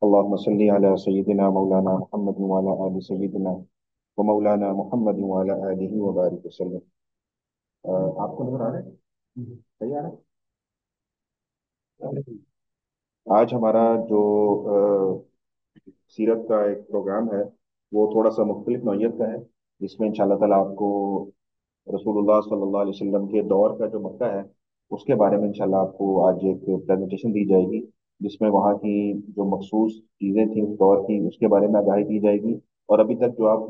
अल्लाहुम्मा सल्ली अला सय्यिदिना मौलाना मुहम्मद व अला आलि सय्यिदिना व मौलाना मुहम्मद व अला आलिहि व बारिक वसल्लम। आपको नजर आ रहा है? सही आ रहा है? आज हमारा जो सीरत का एक प्रोग्राम है वो थोड़ा सा मुख्तलिफ नौइयत का है, जिसमें इंशाअल्लाह ताला आपको रसूलुल्लाह सल्लल्लाहु अलैहि वसल्लम के दौर का जो मक्का है उसके बारे में इंशाल्लाह आपको आज एक प्रेजेंटेशन दी जाएगी, जिसमें वहाँ की जो मखसूस चीज़ें थी उस दौर की उसके बारे में आगाही दी जाएगी। और अभी तक जो आप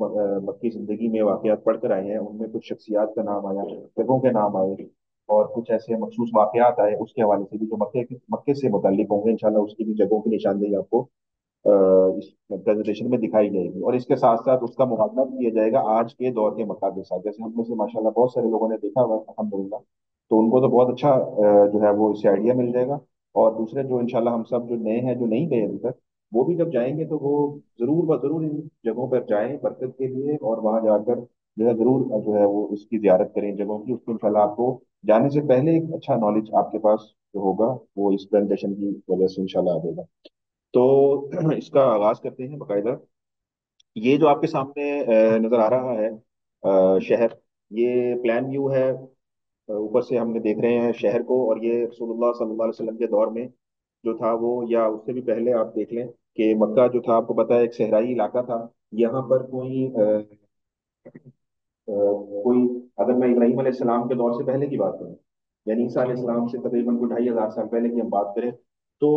मक्की ज़िंदगी में वाक़यात पढ़ कर आए हैं उनमें कुछ शख्सियात का नाम आया, जगहों के नाम आए और कुछ ऐसे मखसूस वाक़यात आए, उसके हवाले से भी जो मक्के से मुतल्लिक होंगे इंशाल्लाह उसकी भी जगहों की निशानदेही आपको इस प्रेजेंटेशन में दिखाई जाएगी। और इसके साथ साथ उसका मुकाबला भी किया जाएगा आज के दौर के मक्का के साथ। जैसे हम में से माशाल्लाह बहुत सारे लोगों ने देखा हुआ है अल्हम्दुलिल्लाह, तो उनको तो बहुत अच्छा जो है वो इससे आइडिया मिल जाएगा। और दूसरे जो इंशाल्लाह हम सब जो नए हैं जो नहीं गए अभी तक, वो भी जब जाएंगे तो वो जरूर व जरूर इन जगहों पर जाएं बरकत के लिए, और वहां जाकर जो है जरूर जो है वो इसकी जियारत करें जगहों की। उसको इंशाल्लाह आपको जाने से पहले एक अच्छा नॉलेज आपके पास जो होगा वो इस प्रेजेंटेशन की वजह से इंशाल्लाह आ जाएगा। तो इसका आगाज करते हैं बकायदा। ये जो आपके सामने नजर आ रहा है शहर, ये प्लान व्यू है। ऊपर से हमने देख रहे हैं शहर को, और ये रसूलुल्लाह सल्लल्लाहु अलैहि वसल्लम के दौर में जो था वो, या उससे भी पहले आप देख लें कि मक्का जो था आपको पता है एक सहराई इलाका था। यहाँ पर कोई, अगर मैं इब्राहिम अलैहिस्सलाम के दौर से पहले की बात करूं, यानी ईसा अलैहिस्सलाम से तकरीबन कोई 2500 साल पहले की हम बात करें, तो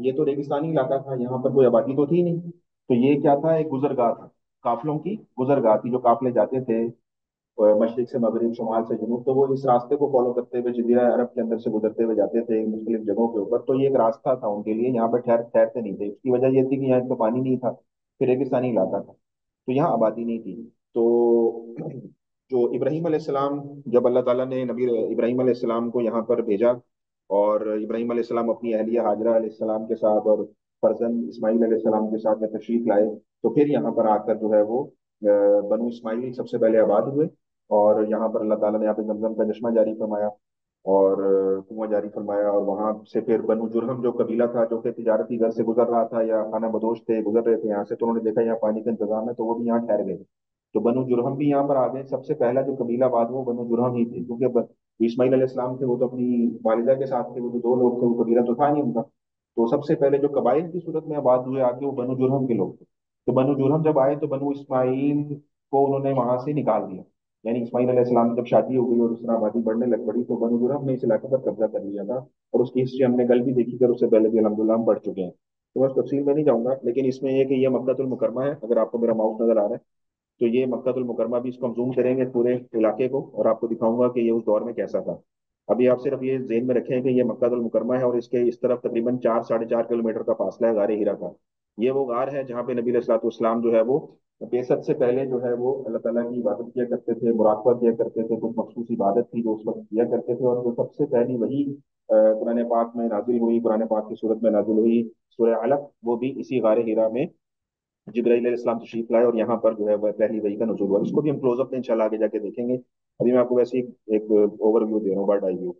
ये तो रेगिस्तानी इलाका था, यहाँ पर कोई आबादी तो थी नहीं। तो ये क्या था, एक गुजरगाह था, काफिलों की गुजरगाह थी। जो काफिले जाते थे मशरिक से मगरिब, शुमाल से जनूब, तो वो इस रास्ते को फॉलो करते हुए जजीरा अरब के अंदर से गुजरते हुए जाते थे मुख्तलिफ जगहों के ऊपर। तो ये एक रास्ता था उनके लिए, यहाँ पर ठहरते नहीं थे। इसकी वजह ये थी कि यहाँ एक तो पानी नहीं था, फिर रेगिस्तानी इलाका था, तो यहाँ आबादी नहीं थी। तो जो इब्राहिम अलैहिस्सलाम, जब अल्लाह ताला ने नबी इब्राहिम अलैहिस्सलाम को यहाँ पर भेजा, और इब्राहिम अलैहिस्सलाम अपनी अहलिया हाजरा अलैहिस्सलाम के साथ और फर्जंद इस्माईल अलैहिस्सलाम के साथ में तशरीफ लाए, तो फिर यहाँ पर आकर जो है वो बनु इस्माइल सबसे पहले आबाद हुए। और यहाँ पर अल्लाह ताला ने यहाँ पे जमजम का चश्मा जारी फरमाया और कुआं जारी फरमाया। और वहां से फिर बनु जुरहम जो कबीला था, जो कि तिजारती घर से गुजर रहा था या खाना बदोश थे, गुजर रहे थे यहाँ से, तो उन्होंने देखा यहाँ पानी का इंतजाम है, तो वो भी यहाँ ठहर गए। तो बनु जुरहम भी यहाँ पर आ गए। सबसे पहला जो कबीला बाद वो बनु जुरहम ही थे, क्योंकि इस्माइल अलैहिस्सलाम थे वो तो अपनी वालिदा के साथ थे, वो तो दो लोग थे, वो कबीला तो था नहीं उनका। तो सबसे पहले जो कबाइल की सूरत में आबाद हुए आके वो बनु जुरहम के लोग थे। तो बनु जुरहम जब आए तो बनु इस्माइल को उन्होंने वहां से निकाल दिया। यानी इस्माइल अलैहिस्सलाम की जब शादी हो गई और उस तरह आबादी बढ़ने लग पड़ी, तो बनु जुरहम ने इस इलाके पर कब्जा कर लिया था। और उसकी हिस्ट्री हमने कल भी देखी थी और उससे पहले भी अल्हम्दुलिल्लाह हम पढ़ चुके हैं, तो बस तफसील में नहीं जाऊंगा। लेकिन इसमें यह कि यह मक्कातुल मुकरमा है, अगर आपको मेरा माउस नजर आ रहा है तो ये मक्कातुल मुकरमा भी, इसको हम जूम करेंगे पूरे इलाके को और आपको दिखाऊंगा कि ये उस दौर में कैसा था। अभी आप सिर्फ ये जेहन में रखें कि ये मक्कातुल मुकरमा है और इसके इस तरफ तकरीबन 4 साढ़े 4 किलोमीटर का फासला है गारे हिरा का। ये वो गार है जहाँ पे नबी अलैहिस्सलाम जो है वो बेसत से पहले जो है वो अल्लाह ताला की इबादत किया करते थे, मुराकबा किया करते थे। कुछ मखसूस इबादत थी जो उस वक्त किया करते थे, और जो सबसे पहली वही कुरान पाक में नाजिल हुई, कुरान पाक की सूरत में नाजिल हुई, सूरह अलक, वो भी इसी गारे हिरा में जिब्राइल अलैहिस्सलाम तशरीफ लाए और यहाँ पर जो है वह पहली वही का नुज़ूल हुआ। इसको भी हम क्लोजअप में इंशाल्लाह आगे जाके देखेंगे। अभी मैं आपको वैसे एक ओवरव्यू दे रहा हूँ, बर्ड आई व्यू।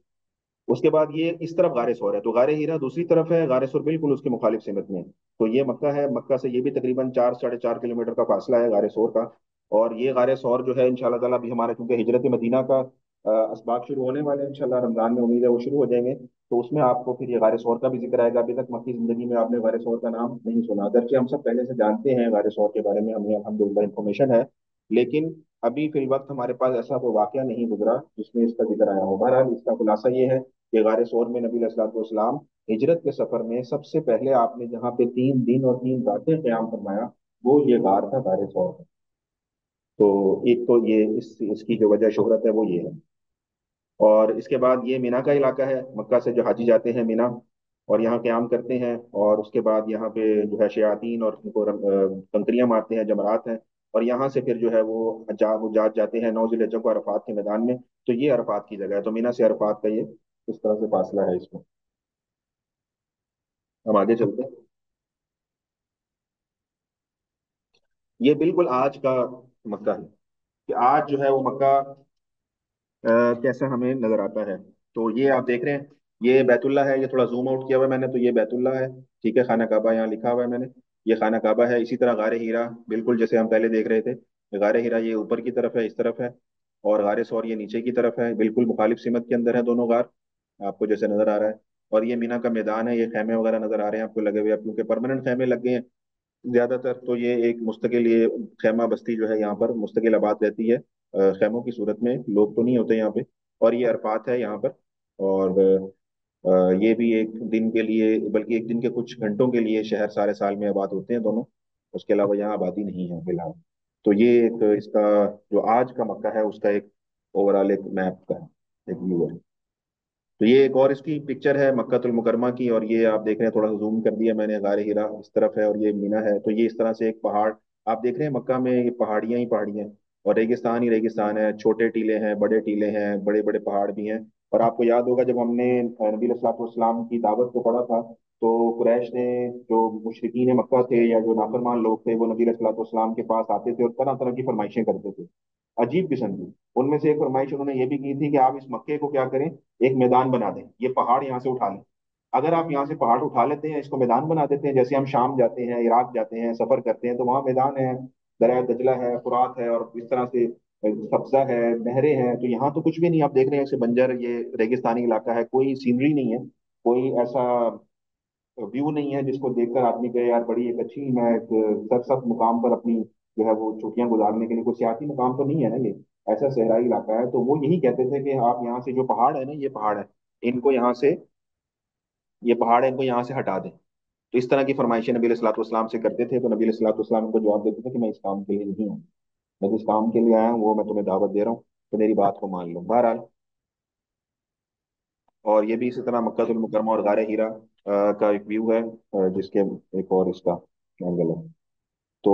उसके बाद ये इस तरफ गारे सौर है, तो गारे हीरा दूसरी तरफ है, गारे सौर बिल्कुल उसके मुखालिफ सिमत में है। तो ये मक्का है, मक्का से ये भी तकरीबन 4 साढ़े 4 किलोमीटर का फासला है गारे सौर का। और ये गारे सौर जो है इंशाल्लाह ताला भी हमारा, क्योंकि हिजरत मदीना का असबाब शुरू होने वाले हैं इंशाल्लाह, रमजान में उम्मीद है वो शुरू हो जाएंगे, तो उसमें आपको फिर ये गारे सौर का भी जिक्र आएगा। अभी तक मक्की जिंदगी में आपने गारे सौर का नाम नहीं सुना, अगरचे हम सब पहले से जानते हैं गारे सौर के बारे में, हमें अल्हम्दुलिल्लाह इंफॉर्मेशन है, लेकिन अभी फिल वक्त हमारे पास ऐसा कोई वाकया नहीं गुजरा जिसमें इसका जिक्र आया हो। बहरहाल इसका खुलासा ये है कि गारे सौर में नबी अलैहिस्सलाम हिजरत के सफर में सबसे पहले आपने जहाँ पे 3 दिन और 3 रातें क़याम फरमाया, वो ये गार था, गारे सौर। तो एक तो ये इसकी जो वजह शोहरत है वो ये है। और इसके बाद ये मीना का इलाका है, मक्का से जो हाजी जाते हैं मीना और यहाँ क़याम करते हैं, और उसके बाद यहाँ पे जो है शयातीन और उनको कंकरियां मारते हैं, जमरात हैं। और यहाँ से फिर जो है वो हजाज जाते हैं 9 ज़िलहिज्जा को अरफात के मैदान में। तो ये अरफात की जगह है, तो मीना से अरफात का ये इस तरह से फासला है इसमें। हम आगे चलते हैं। ये बिल्कुल आज का मक्का है, कि आज जो है वो मक्का कैसा हमें नजर आता है। तो ये आप देख रहे हैं, ये बैतुल्ला है, ये थोड़ा जूम आउट किया हुआ है मैंने, तो ये बैतुल्ला है। ठीक है, खाना काबा यहाँ लिखा हुआ है मैंने, ये खाना काबा है। इसी तरह गारे हीरा, बिल्कुल जैसे हम पहले देख रहे थे, गारे हीरा ये ऊपर की तरफ है, इस तरफ है, और गारे सौर ये नीचे की तरफ है, बिल्कुल मुखालिफ सिमत के अंदर है दोनों गार, आपको जैसे नजर आ रहा है। और ये मीना का मैदान है, ये खेमे वगैरह नजर आ रहे हैं आपको लगे हुए, अब क्योंकि परमानेंट खेमे लग गए हैं ज्यादातर, तो ये एक मुस्तकिल, ये खेमा बस्ती जो है यहाँ पर मुस्तकिल आबाद रहती है, खेमों की सूरत में, लोग तो नहीं होते यहाँ पे। और ये अरफात है यहाँ पर। और ये भी एक दिन के लिए, बल्कि एक दिन के कुछ घंटों के लिए शहर सारे साल में आबाद होते हैं दोनों, उसके अलावा यहाँ आबादी नहीं है फिलहाल। तो ये एक इसका जो आज का मक्का है उसका एक ओवरऑल एक मैप का एक व्यू है। तो ये एक और इसकी पिक्चर है मक्कातुल मुकरमा की, और ये आप देख रहे हैं, थोड़ा सा जूम कर दिया मैंने, गारे हिरा इस तरफ है और ये मीना है। तो ये इस तरह से एक पहाड़ आप देख रहे हैं, मक्का में ये पहाड़ियां ही पहाड़ियां हैं, और रेगिस्तान ही रेगिस्तान है, छोटे टीले हैं, बड़े टीले हैं, बड़े बड़े पहाड़ भी हैं। और आपको याद होगा जब हमने नबी सल्लल्लाहु की दावत को पढ़ा था, तो कुरैश ने, जो मुशरिकीन मक्का थे या जो नाफरमान लोग थे, वो नबी सल्लल्लाहु के पास आते थे और तरह तरह की फरमाइशें करते थे, अजीब किस्म की। उनमें से एक फरमाइश उन्होंने ये भी की थी कि आप इस मक्के को क्या करें, एक मैदान बना दें, ये पहाड़ यहाँ से उठा लें। अगर आप यहाँ से पहाड़ उठा लेते हैं, इसको मैदान बना देते हैं, जैसे हम शाम जाते हैं, इराक जाते हैं, सफर करते हैं, तो वहाँ मैदान है, दरिया दजला है, फुरात है, और इस तरह से सब्जा है, नहरें हैं। तो यहाँ तो कुछ भी नहीं, आप देख रहे हैं, ऐसे बंजर ये रेगिस्तानी इलाका है, कोई सीनरी नहीं है, कोई ऐसा व्यू नहीं है जिसको देखकर आदमी कहे यार बड़ी एक अच्छी, मैं एक सरसब्ज मुकाम पर अपनी जो है वो छुट्टियां गुजारने के लिए, कोई सियाती मुकाम तो नहीं है ना ये, ऐसा सहराई इलाका है। तो वो यही कहते थे कि आप यहाँ से जो पहाड़ है ना, ये पहाड़ है, इनको यहाँ से, ये पहाड़ है, इनको यहाँ से हटा दें। तो इस तरह की फरमाइशें नबी सल्लल्लाहु से करते थे, तो नबी सल्लल्लाहु को जवाब देते थे कि मैं इस काम के लिए नहीं हूँ, मैं जिस काम के लिए आया हूँ वो मैं तुम्हें दावत दे रहा हूँ, तो मेरी बात को मान लो बहरहाल। और ये भी इसी तरह मक्कातुल मुकरमा और गारे हीरा का एक व्यू है, जिसके एक और इसका एंगल है। तो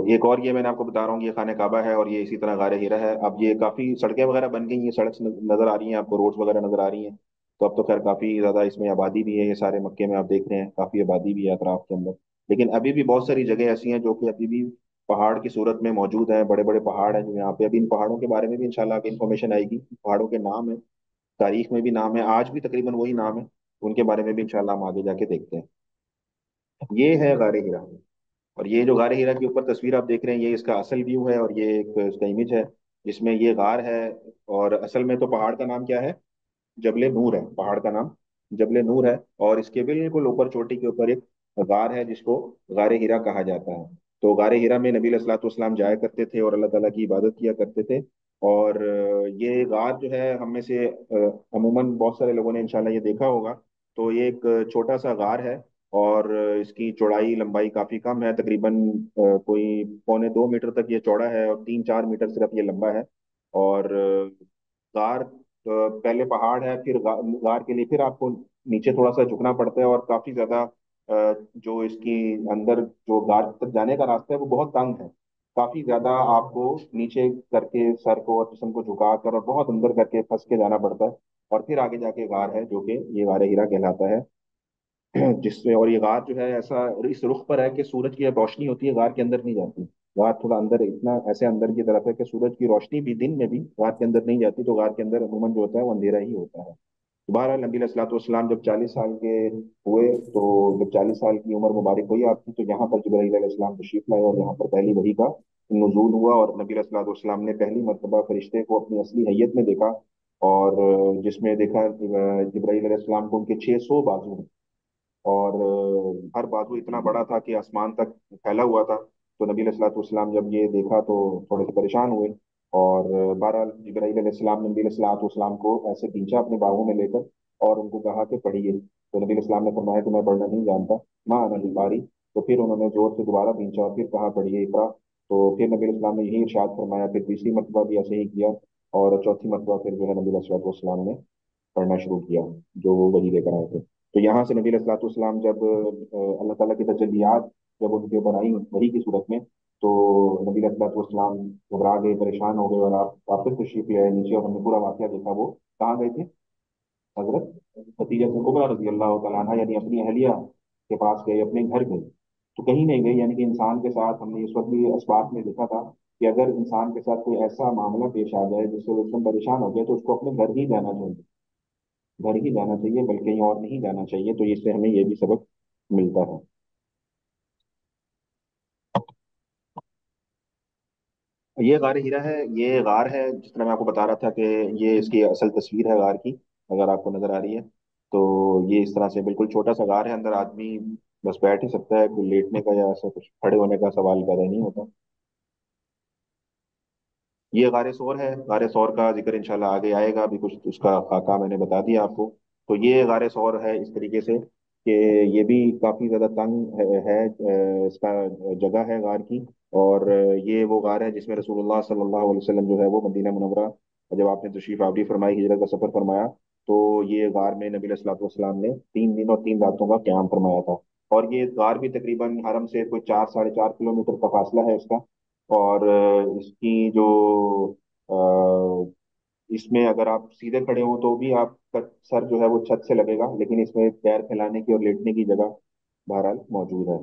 एक और ये मैंने आपको बता रहा हूँ, ये खाने काबा है और ये इसी तरह गारे हीरा है। अब ये काफी सड़कें वगैरह बन गई हैं, सड़क नजर आ रही हैं आपको, रोड्स वगैरह नजर आ रही हैं। तो अब तो खैर काफी ज्यादा इसमें आबादी भी है, ये सारे मक्के में आप देख रहे हैं काफी आबादी भी है अतराफ के अंदर। लेकिन अभी भी बहुत सारी जगह ऐसी हैं जो कि अभी भी पहाड़ की सूरत में मौजूद है, बड़े बड़े पहाड़ हैं जो यहाँ पे, अभी इन पहाड़ों के बारे में भी इंशाल्लाह आगे इन्फॉर्मेशन आएगी, पहाड़ों के नाम है, तारीख में भी नाम है, आज भी तकरीबन वही नाम है, उनके बारे में भी इंशाल्लाह हम आगे जाके देखते हैं। ये है गारे हीरा। और ये जो गार हीरा के ऊपर तस्वीर आप देख रहे हैं, ये इसका असल व्यू है, और ये एक इसका इमेज है जिसमें ये गार है। और असल में तो पहाड़ का नाम क्या है, जबले नूर है पहाड़ का नाम, जबले नूर है। और इसके बिल्कुल ऊपर चोटी के ऊपर एक गार है जिसको गारे हीरा कहा जाता है। तो गारे हीरा में नबी सल्लल्लाहु जाया करते थे और अल्लाह ताला की इबादत किया करते थे। और ये गार जो है, हम में से अमूमन बहुत सारे लोगों ने इंशाल्लाह ये देखा होगा। तो ये एक छोटा सा गार है, और इसकी चौड़ाई लंबाई काफी कम है, तकरीबन कोई 1.25 मीटर तक ये चौड़ा है, और 3-4 मीटर सिर्फ ये लंबा है। और गार पहले पहाड़ है, फिर गार के लिए फिर आपको नीचे थोड़ा सा झुकना पड़ता है, और काफी ज्यादा जो इसकी अंदर जो गार तक जाने का रास्ता है वो बहुत तंग है, काफी ज्यादा आपको नीचे करके सर को और जिस्म को झुका कर और बहुत अंदर करके फंस के जाना पड़ता है। और फिर आगे जाके गार है जो कि ये गार हीरा कहलाता है। जिससे, और ये गार जो है ऐसा इस रुख पर है कि सूरज की जब रोशनी होती है गार के अंदर नहीं जाती, गार थोड़ा अंदर, इतना ऐसे अंदर की तरफ है कि सूरज की रोशनी भी दिन में भी गार के अंदर नहीं जाती, तो गार के अंदर अमूमन जो होता है वो अंधेरा ही होता है। तो बहरहाल नबी सल्लल्लाहु जब 40 साल के हुए, तो जब 40 साल की उम्र मुबारक हुई आपकी, तो यहाँ पर जिब्राईल अलैहिस्सलाम तशरीफ लाए, और यहाँ पर पहली वही का नुज़ूल हुआ, और नबी सल्लल्लाहु ने पहली मर्तबा फरिश्ते को अपनी असली हैयत में देखा। और जिसमें देखा जिब्राईल अलैहिस्सलाम को उनके 600 बाजू हैं, और हर बाजू इतना बड़ा था कि आसमान तक फैला हुआ था। तो नबी सल्लल्लाहु जब ये देखा तो थोड़े से परेशान हुए, और बहरहाल जिब्राईल अलैहिस्सलाम ने नबी सल्लल्लाहु को ऐसे खींचा अपने बाहों में लेकर, और उनको कहा कि पढ़िए। तो नबी सल्लल्लाहु ने फरमाया कि मैं पढ़ना नहीं जानता, माँ अना बिकारी। तो फिर उन्होंने जोर से दोबारा खींचा और फिर कहा पढ़िए इकरा। तो फिर नबी सल्लल्लाहु ने यही इरशाद फरमाया, फिर तीसरी मरतबा भी ऐसे ही किया, और चौथी मरतबा फिर जो है नबी सल्लल्लाहु ने पढ़ना शुरू किया जो वो वही लेकर आए थे। तो यहाँ से नबी सल्लल्लाहु जब अल्लाह ताला की तजल्लियात जब उनके ऊपर आई वही की सूरत में, तो नबी सल्लल्लाहु घबरा गए, परेशान हो गए, और आप वापस तशरीफ ले आए नीचे, और हमने पूरा वाकया देखा। वो कहाँ गए थे, हजरत खदीजा कुबरा रजी अल्लाह तआला अन्हा, यानी अपनी अहलिया के पास गए, अपने घर गए। तो कहीं नहीं गए, यानी कि इंसान के साथ हमने इस वक्त भी इस्बात में देखा था कि अगर इंसान के साथ कोई ऐसा मामला पेश आ जाए जिससे वो एकदम परेशान हो गया, तो उसको अपने घर ही जाना चाहिए, घर ही जाना चाहिए, बल्कि कहीं और नहीं जाना चाहिए। तो इससे हमें ये भी सबक मिलता है। ये गार हीरा है, ये गार है जिस तरह मैं आपको बता रहा था कि ये इसकी असल तस्वीर है गार की, अगर आपको नजर आ रही है। तो ये इस तरह से बिल्कुल छोटा सा गार है, अंदर आदमी बस बैठ ही सकता है, कोई लेटने का या ऐसा कुछ खड़े होने का सवाल पैदा नहीं होता। ये गारे सोर है, गारे सोर का जिक्र इंशाल्लाह आगे आएगा, अभी कुछ उसका खाका मैंने बता दिया आपको। तो ये गारे सोर है इस तरीके से कि ये भी काफी ज्यादा तंग इसका जगह है गार की। और ये वो गार है जिसमें रसूलुल्लाह सल्लल्लाहु अलैहि वसल्लम जो है वो मदीना मुनव्वरा, जब आपने तशरीफ आवरी फरमाई, हिजरत का सफर फरमाया, तो ये गार में नबी सल्लल्लाहु अलैहि वसल्लम ने 3 दिन और 3 रातों का क्याम फरमाया था। और ये गार भी तकरीबन हरम से कोई 4 साढ़े 4 किलोमीटर का फासला है इसका। और इसकी जो इसमें अगर आप सीधे खड़े हो तो भी आपका सर जो है वो छत से लगेगा, लेकिन इसमें पैर फैलाने की और लेटने की जगह बहरहाल मौजूद है।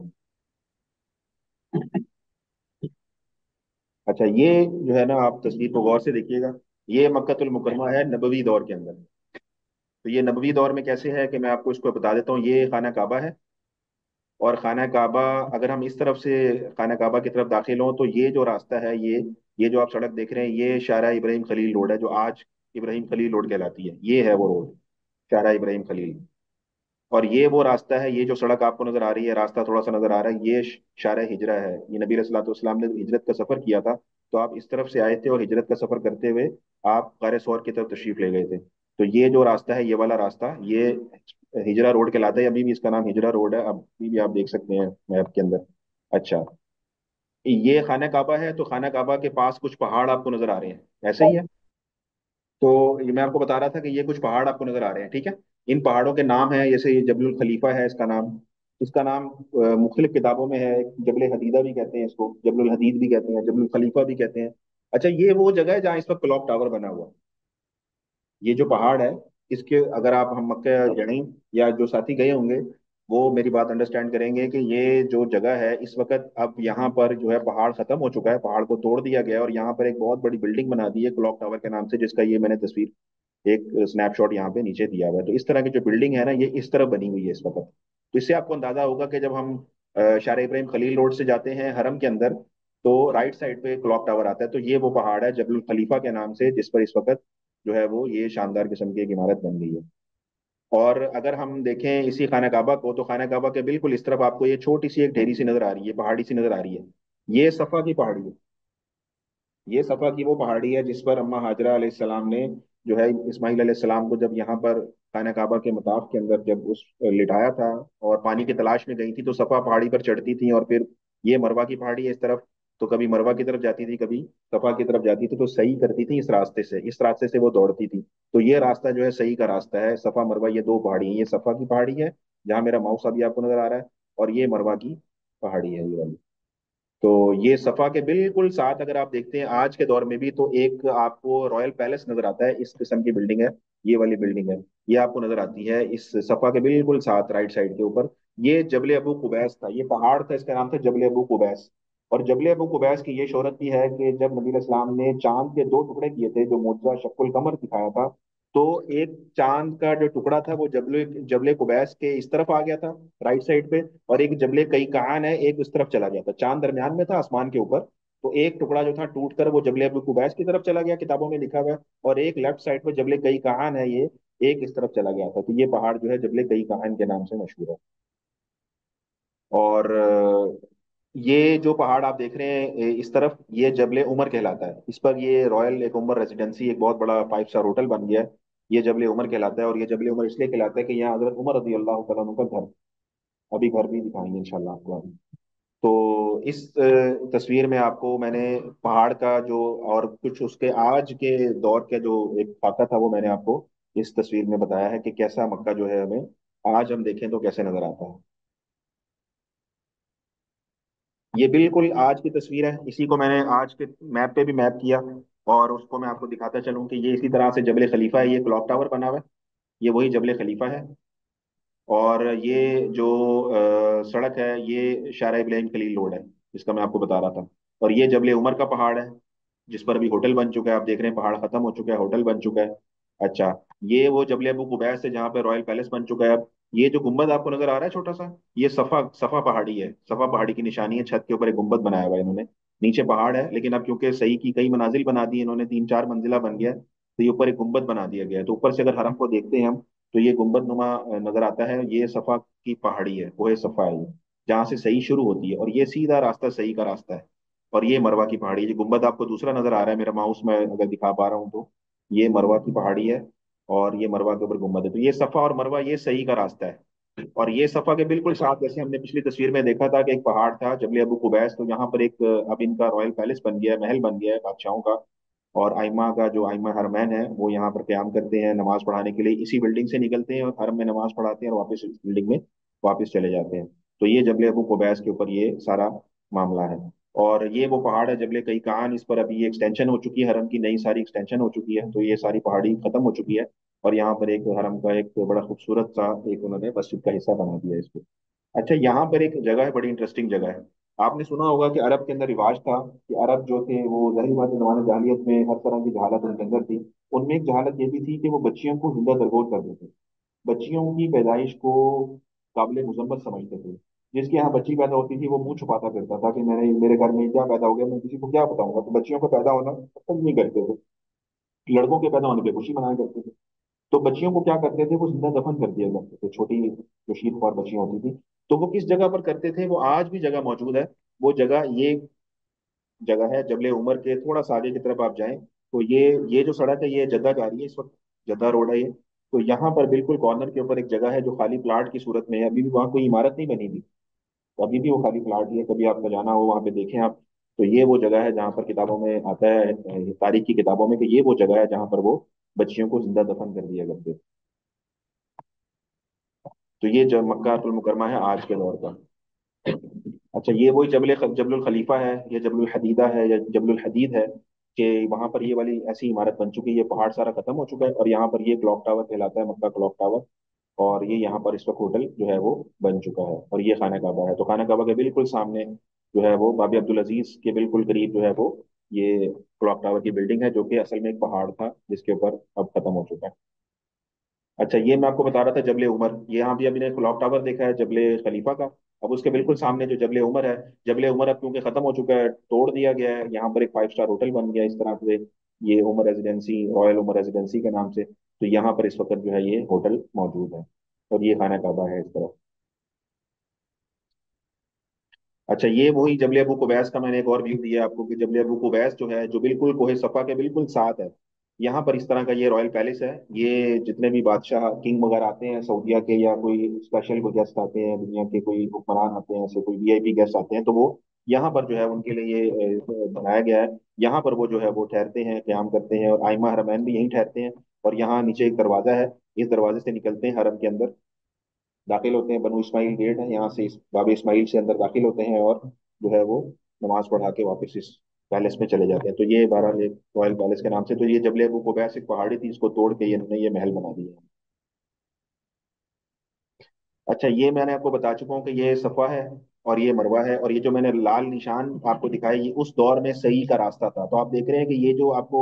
अच्छा, ये जो है ना, आप तस्वीर को गौर से देखिएगा। ये मक्कतुल मुकरमा है नबवी दौर के अंदर। तो ये नबवी दौर में कैसे है कि मैं आपको इसको बता देता हूँ। ये खाना काबा है, और खाना काबा, अगर हम इस तरफ से खाना काबा की तरफ दाखिल हों तो ये जो रास्ता है, ये जो आप सड़क देख रहे हैं, ये शारा इब्राहिम खलील रोड है, जो आज इब्राहिम खलील रोड कहलाती है। ये है वो रोड, शारा इब्राहिम खलील। और ये वो रास्ता है, ये जो सड़क आपको नजर आ रही है, रास्ता थोड़ा सा नजर आ रहा है, ये शारा हिजरा है। ये नबी रसूलुल्लाह वसल्लम ने हिजरत का सफर किया था, तो आप इस तरफ से आए थे और हिजरत का सफर करते हुए आप गारे सौर की तरफ तशरीफ ले गए थे। तो ये जो रास्ता है, ये वाला रास्ता, ये हिजरा रोड कहलाता है। अभी भी इसका नाम हिजरा रोड है, अभी भी आप देख सकते हैं मैप के अंदर। अच्छा, ये खाना काबा है, तो खाना काबा के पास कुछ पहाड़ आपको नजर आ रहे हैं, ऐसे ही है। तो ये मैं आपको बता रहा था कि ये कुछ पहाड़ आपको नजर आ रहे हैं, ठीक है। इन पहाड़ों के नाम हैं, जैसे ये जबलुल खलीफा है इसका नाम। इसका नाम मुख्तलिफ किताबों में है। जबल हदीदा भी कहते हैं इसको, जबलुल हदीद भी कहते हैं, जबलुल खलीफा भी कहते हैं। अच्छा, ये वो जगह है जहाँ इस वक्त क्लॉक टावर बना हुआ है। ये जो पहाड़ है, इसके अगर आप हम मक्का गए या जो साथी गए होंगे, वो मेरी बात अंडरस्टैंड करेंगे कि ये जो जगह है इस वक्त, अब यहाँ पर जो है पहाड़ खत्म हो चुका है, पहाड़ को तोड़ दिया गया है और यहाँ पर एक बहुत बड़ी बिल्डिंग बना दी है क्लॉक टावर के नाम से, जिसका ये मैंने तस्वीर, एक स्नैपशॉट यहाँ पे नीचे दिया हुआ है। तो इस तरह की जो बिल्डिंग है ना, ये इस तरह बनी हुई है इस वक्त। तो इससे आपको अंदाजा होगा कि जब हम शारा इब्राहिम खलील रोड से जाते हैं हरम के अंदर, तो राइट साइड पे क्लॉक टावर आता है। तो ये वो पहाड़ है जबलुल खलीफा के नाम से, जिस पर इस वक्त जो है वो ये शानदार किस्म की एक इमारत बन गई है। और अगर हम देखें इसी खाना काबा को, तो खाना काबा के बिल्कुल इस तरफ आपको ये छोटी सी एक ढेरी सी नजर आ रही है, पहाड़ी सी नजर आ रही है। ये सफा की पहाड़ी है। ये सफा की वो पहाड़ी है जिस पर अम्मा हाजरा अलैहिस्सलाम ने जो है इस्माइल अलैहिस्सलाम को जब यहाँ पर खाना काबा के मताफ के अंदर जब उस लिटाया था और पानी की तलाश में गई थी, तो सफा पहाड़ी पर चढ़ती थी। और फिर ये मरवा की पहाड़ी है इस तरफ, तो कभी मरवा की तरफ जाती थी, कभी सफा की तरफ जाती थी, तो सही करती थी इस रास्ते से वो दौड़ती थी। तो ये रास्ता जो है सही का रास्ता है। सफा मरवा ये दो पहाड़ी हैं, ये सफा की पहाड़ी है जहाँ मेरा माउस अभी आपको नजर आ रहा है, और ये मरवा की पहाड़ी है, ये वाली। तो ये सफा के बिल्कुल साथ अगर आप देखते हैं आज के दौर में भी, तो एक आपको रॉयल पैलेस नजर आता है, इस किस्म की बिल्डिंग है। ये वाली बिल्डिंग है, ये आपको नजर आती है इस सफा के बिल्कुल साथ राइट साइड के ऊपर। ये जबल अबू कुबैस था, ये पहाड़ था, इसका नाम था जबल अबू कुबैस। और जबल अबू कुबैस की ये शोहरत भी है कि जब नबी इस्लाम ने चांद के 2 टुकड़े किए थे, जो मुअज्जा शक्कुल कमर दिखाया था, तो एक चांद का जो टुकड़ा था वो जबल जबल कुबैस के इस तरफ आ गया था, राइट साइड पे। और एक जबले कई कहान है, एक उस तरफ चला गया था, चांद दरमियान में था आसमान के ऊपर। तो एक टुकड़ा जो था टूट कर वो जबले अबू कुबैस की तरफ चला गया, किताबों में लिखा हुआ है। और एक लेफ्ट साइड पे जबले कई कहान है, ये एक इस तरफ चला गया था। तो ये पहाड़ जो है जबले कई कहान के नाम से मशहूर है। और ये जो पहाड़ आप देख रहे हैं इस तरफ, ये जबले उमर कहलाता है। इस पर ये रॉयल एक उमर रेजिडेंसी, एक बहुत बड़ा 5 स्टार होटल बन गया है। ये जबले उमर कहलाता है, और ये जबले उमर इसलिए कहलाता है कि यहाँ हजरत उमर रजी अल्लाह तआला अन्हु का घर, अभी घर भी दिखाएंगे इंशाल्लाह आपको अभी। तो इस तस्वीर में आपको मैंने पहाड़ का जो, और कुछ उसके आज के दौर का जो एक खाका था, वो मैंने आपको इस तस्वीर में बताया है कि कैसा मक्का जो है हमें आज हम देखें तो कैसे नजर आता है। ये बिल्कुल आज की तस्वीर है, इसी को मैंने आज के मैप पे भी मैप किया, और उसको मैं आपको दिखाता चलूं कि ये इसी तरह से जबल खलीफा है, ये क्लॉक टावर बना हुआ है, ये वही जबल खलीफा है। और ये जो सड़क है, ये शारा इब्राहिम खलील रोड है, जिसका मैं आपको बता रहा था। और ये जबल उमर का पहाड़ है, जिस पर अभी होटल बन चुका है। आप देख रहे हैं पहाड़ खत्म हो चुका है, होटल बन चुका है। अच्छा, ये वो जबल अबू कुबैस है जहाँ पे रॉयल पैलेस बन चुका है अब। ये जो गुम्बद आपको नजर आ रहा है छोटा सा, ये सफा सफा पहाड़ी है। सफा पहाड़ी की निशानी है, छत के ऊपर एक गुम्बद बनाया हुआ है इन्होंने। नीचे पहाड़ है, लेकिन अब क्योंकि सही की कई मनाजिल बना दी इन्होंने, 3 4 मंजिला बन गया है, तो ये ऊपर एक गुम्बद बना दिया गया है। तो ऊपर से अगर हरम को देखते हैं हम, तो ये गुम्बद नुमा नजर आता है। ये सफा की पहाड़ी है, वो है सफा है ये, जहाँ से सही शुरू होती है, और ये सीधा रास्ता सही का रास्ता है। और ये मरवा की पहाड़ी है। ये गुम्बद आपको दूसरा नजर आ रहा है, मेरा माउस में अगर दिखा पा रहा हूँ तो, ये मरवा की पहाड़ी है, और ये मरवा के ऊपर गुम्बद है। तो ये सफा और मरवा ये सही का रास्ता है। और ये सफा के बिल्कुल साथ, जैसे हमने पिछली तस्वीर में देखा था कि एक पहाड़ था जबल अबू कुबैस, तो यहाँ पर एक अब इनका रॉयल पैलेस बन गया है, महल बन गया है बादशाहों का। और आइमा का जो आइमा हरमैन है वो यहाँ पर क्याम करते हैं नमाज पढ़ाने के लिए, इसी बिल्डिंग से निकलते हैं और हरम में नमाज पढ़ाते हैं और वापस इस बिल्डिंग में वापस चले जाते हैं। तो ये जबल अबू कुबैस के ऊपर ये सारा मामला है। और ये वो पहाड़ है जबल कई कान, इस पर अभी ये एक्सटेंशन हो चुकी है, हरम की नई सारी एक्सटेंशन हो चुकी है, तो ये सारी पहाड़ी खत्म हो चुकी है। और यहाँ पर एक हरम का एक बड़ा खूबसूरत सा एक उन्होंने मस्जिद का हिस्सा बना दिया है इसको। अच्छा, यहाँ पर एक जगह है, बड़ी इंटरेस्टिंग जगह है। आपने सुना होगा कि अरब के अंदर रिवाज था कि अरब जो थे वो जाहिर बात है जमाने जाहिलियत में हर तरह की जहालत उनके अंदर थी। उनमें एक जहालत ये भी थी कि वो बच्चियों को जिंदा दरगोर कर देते थे। बच्चियों की पैदाइश को काबिल मुजम्मत समझते थे। जिसके यहाँ बच्ची पैदा होती थी वो मुंह छुपाता फिरता था कि मैंने मेरे घर में क्या पैदा हो गया, मैं किसी को क्या बताऊंगा। तो बच्चियों का पैदा होना पसंद नहीं करते थे। लड़कों के पैदा होने पे खुशी मनाया करते थे। तो बच्चियों को क्या करते थे, वो जिंदा दफन कर दिया करते थे, छोटी जो शीर ख्वार बच्चियां होती थी। तो वो किस जगह पर करते थे, वो आज भी जगह मौजूद है। वो जगह ये जगह है जबले उमर के थोड़ा सा आगे की तरफ आप जाएं, तो ये जो सड़क है ये जद्दा जा रही है इस वक्त, जद्दा रोड है ये। तो यहाँ पर बिल्कुल कॉर्नर के ऊपर एक जगह है जो खाली प्लाट की सूरत में है, अभी भी वहाँ कोई इमारत नहीं बनी थी, तो अभी भी वो खाली प्लाट ही है। कभी आपका जाना हो वहाँ पे देखें आप। तो ये वो जगह है जहाँ पर किताबों में आता है, तारीख की किताबों में, कि ये वो जगह है जहाँ पर वो बच्चियों को जिंदा दफन कर दिया करते थे। तो ये जब मक्का अल मुकरमा है आज के दौर का। अच्छा, ये वही जबलुल खलीफा है, या जबलुल हदीदा है, या जबलुल हदीद है, कि वहां पर ये वाली ऐसी इमारत बन चुकी है। ये पहाड़ सारा खत्म हो चुका है, और यहाँ पर ये क्लॉक टावर कहलाता है, मक्का क्लॉक टावर। और ये यहाँ पर इस वक्त होटल जो है वो बन चुका है। और ये खाना काबा है, तो खाना काबा के बिल्कुल सामने जो है वो बाबी अब्दुल अजीज के बिल्कुल करीब जो है वो ये क्लॉक टावर की बिल्डिंग है, जो कि असल में एक पहाड़ था जिसके ऊपर अब खत्म हो चुका है। अच्छा, ये मैं आपको बता रहा था जबले उमर, ये यहाँ भी अभी ने क्लॉक टावर देखा है जबले खलीफा का। अब उसके बिल्कुल सामने जो जबले उमर है, जबले उमर अब क्योंकि खत्म हो चुका है, तोड़ दिया गया है, यहाँ पर एक 5 स्टार होटल बन गया इस तरह से, ये Umar residency, royal Umar residency के नाम से। तो यहाँ पर इस वक्त जो है ये होटल मौजूद है, और ये खाना काबा है इस तरफ। अच्छा, ये वही जबल अबू कुबैस का मैंने एक और व्यू दिया आपको, कि जबल अबू कुबैस जो है, जो बिल्कुल कोहे सफा के बिल्कुल साथ है, यहाँ पर इस तरह का ये रॉयल पैलेस है। ये जितने भी बादशाह किंग वगैरह आते हैं सऊदीया के, या कोई स्पेशल कोई गेस्ट आते हैं, दुनिया के कोई हुक्मरान आते हैं, ऐसे कोई वीआईपी गेस्ट आते हैं, तो वो यहाँ पर जो है उनके लिए ये बनाया गया है। यहाँ पर वो जो है वो ठहरते हैं, क्याम करते हैं, और आइमा हरमैन भी यहीं ठहरते हैं। और यहाँ नीचे एक दरवाजा है, इस दरवाजे से निकलते हैं हरम के अंदर, दाखिल होते हैं। बनु इस्माइल गेट है, यहाँ से इस बाब इस्माइल से अंदर दाखिल होते हैं, और जो है वो नमाज पढ़ा के वापस इस पैलेस में चले जाते हैं। तो ये बहरहाल एक रॉयल पैलेस के नाम से, तो ये जबल अबू कुबैस एक पहाड़ी थी, इसको तोड़ के ये इन्होंने ये महल बना दिया। अच्छा, ये मैंने आपको बता चुका हूँ कि ये सफा है और ये मरवा है, और ये जो मैंने लाल निशान आपको दिखाया ये उस दौर में सही का रास्ता था। तो आप देख रहे हैं कि ये जो आपको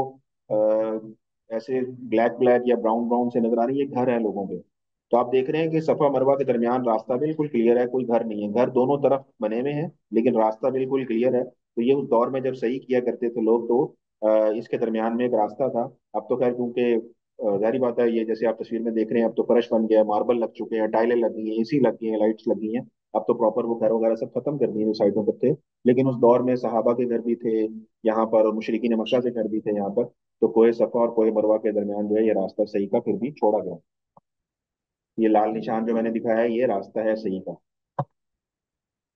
ऐसे ब्लैक ब्लैक या ब्राउन ब्राउन से नजर आ रही है, ये घर है लोगों के। तो आप देख रहे हैं कि सफा मरवा के दरमियान रास्ता बिल्कुल क्लियर है, कोई घर नहीं है, घर दोनों तरफ बने हुए हैं, लेकिन रास्ता बिल्कुल क्लियर है। तो ये उस दौर में जब सही किया करते थे लोग, तो इसके दरमियान में एक रास्ता था। अब तो खैर क्योंकि जाहिर बात है, ये जैसे आप तस्वीर में देख रहे हैं, अब तो फर्श बन गया है, मार्बल लग चुके हैं, टाइलें लग गई हैं, एसी लग गई हैं, लाइट्स लगी हैं। अब तो प्रॉपर वो घर वगैरह सब खत्म कर दिए जो साइडों पर थे। लेकिन उस दौर में सहाबा के घर भी थे यहाँ पर, और मुशरिकीन मक्का के घर भी थे यहाँ पर। तो कोहे सफा और कोहे मरवा के दरमियान जो है ये रास्ता सही का फिर भी छोड़ा गया। ये लाल निशान जो मैंने दिखाया है ये रास्ता है सही का।